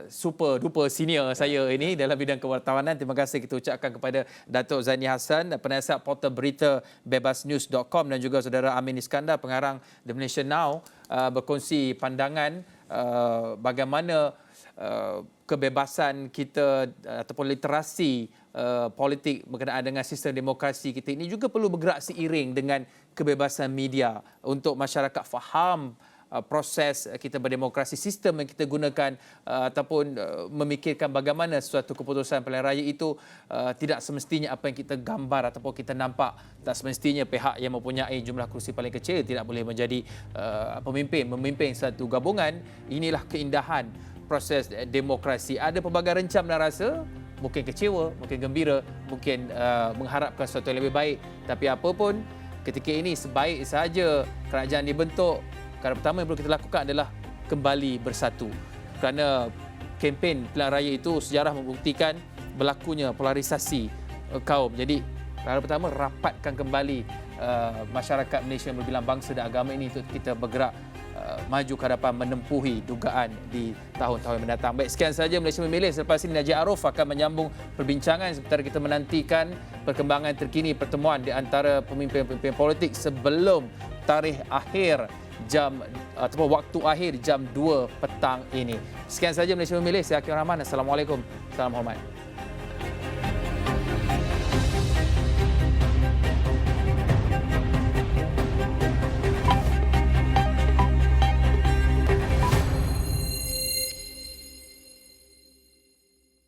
super duper senior saya ini dalam bidang kewartawanan. Terima kasih kita ucapkan kepada Datuk Zaini Hassan, penasihat portal berita bebasnews.com, dan juga saudara Amin Iskandar, pengarang The Malaysia Now, berkongsi pandangan bagaimana kebebasan kita ataupun literasi politik berkenaan dengan sistem demokrasi kita ini juga perlu bergerak seiring dengan kebebasan media untuk masyarakat faham proses kita berdemokrasi, sistem yang kita gunakan ataupun memikirkan bagaimana suatu keputusan pilihan raya itu tidak semestinya apa yang kita gambar ataupun kita nampak. Tak semestinya pihak yang mempunyai jumlah kerusi paling kecil tidak boleh menjadi memimpin satu gabungan. Inilah keindahan proses demokrasi. Ada pelbagai rencam dan rasa, mungkin kecewa, mungkin gembira, mungkin mengharapkan sesuatu yang lebih baik. Tapi apa pun, ketika ini sebaik saja kerajaan dibentuk, perkara pertama yang perlu kita lakukan adalah kembali bersatu. Kerana kempen pilihan raya itu sejarah membuktikan berlakunya polarisasi kaum. Jadi perkara pertama, rapatkan kembali masyarakat Malaysia yang berbilang bangsa dan agama ini untuk kita bergerak maju ke hadapan menempuhi dugaan di tahun-tahun mendatang. Baik, sekian saja Malaysia Memilih. Selepas ini Najib Arif akan menyambung perbincangan sementara kita menantikan perkembangan terkini pertemuan di antara pemimpin-pemimpin politik sebelum tarikh akhir jam ataupun waktu akhir jam 2 petang ini. Sekian saja Malaysia Memilih. Saya Hakim Rahman. Assalamualaikum. Salam hormat.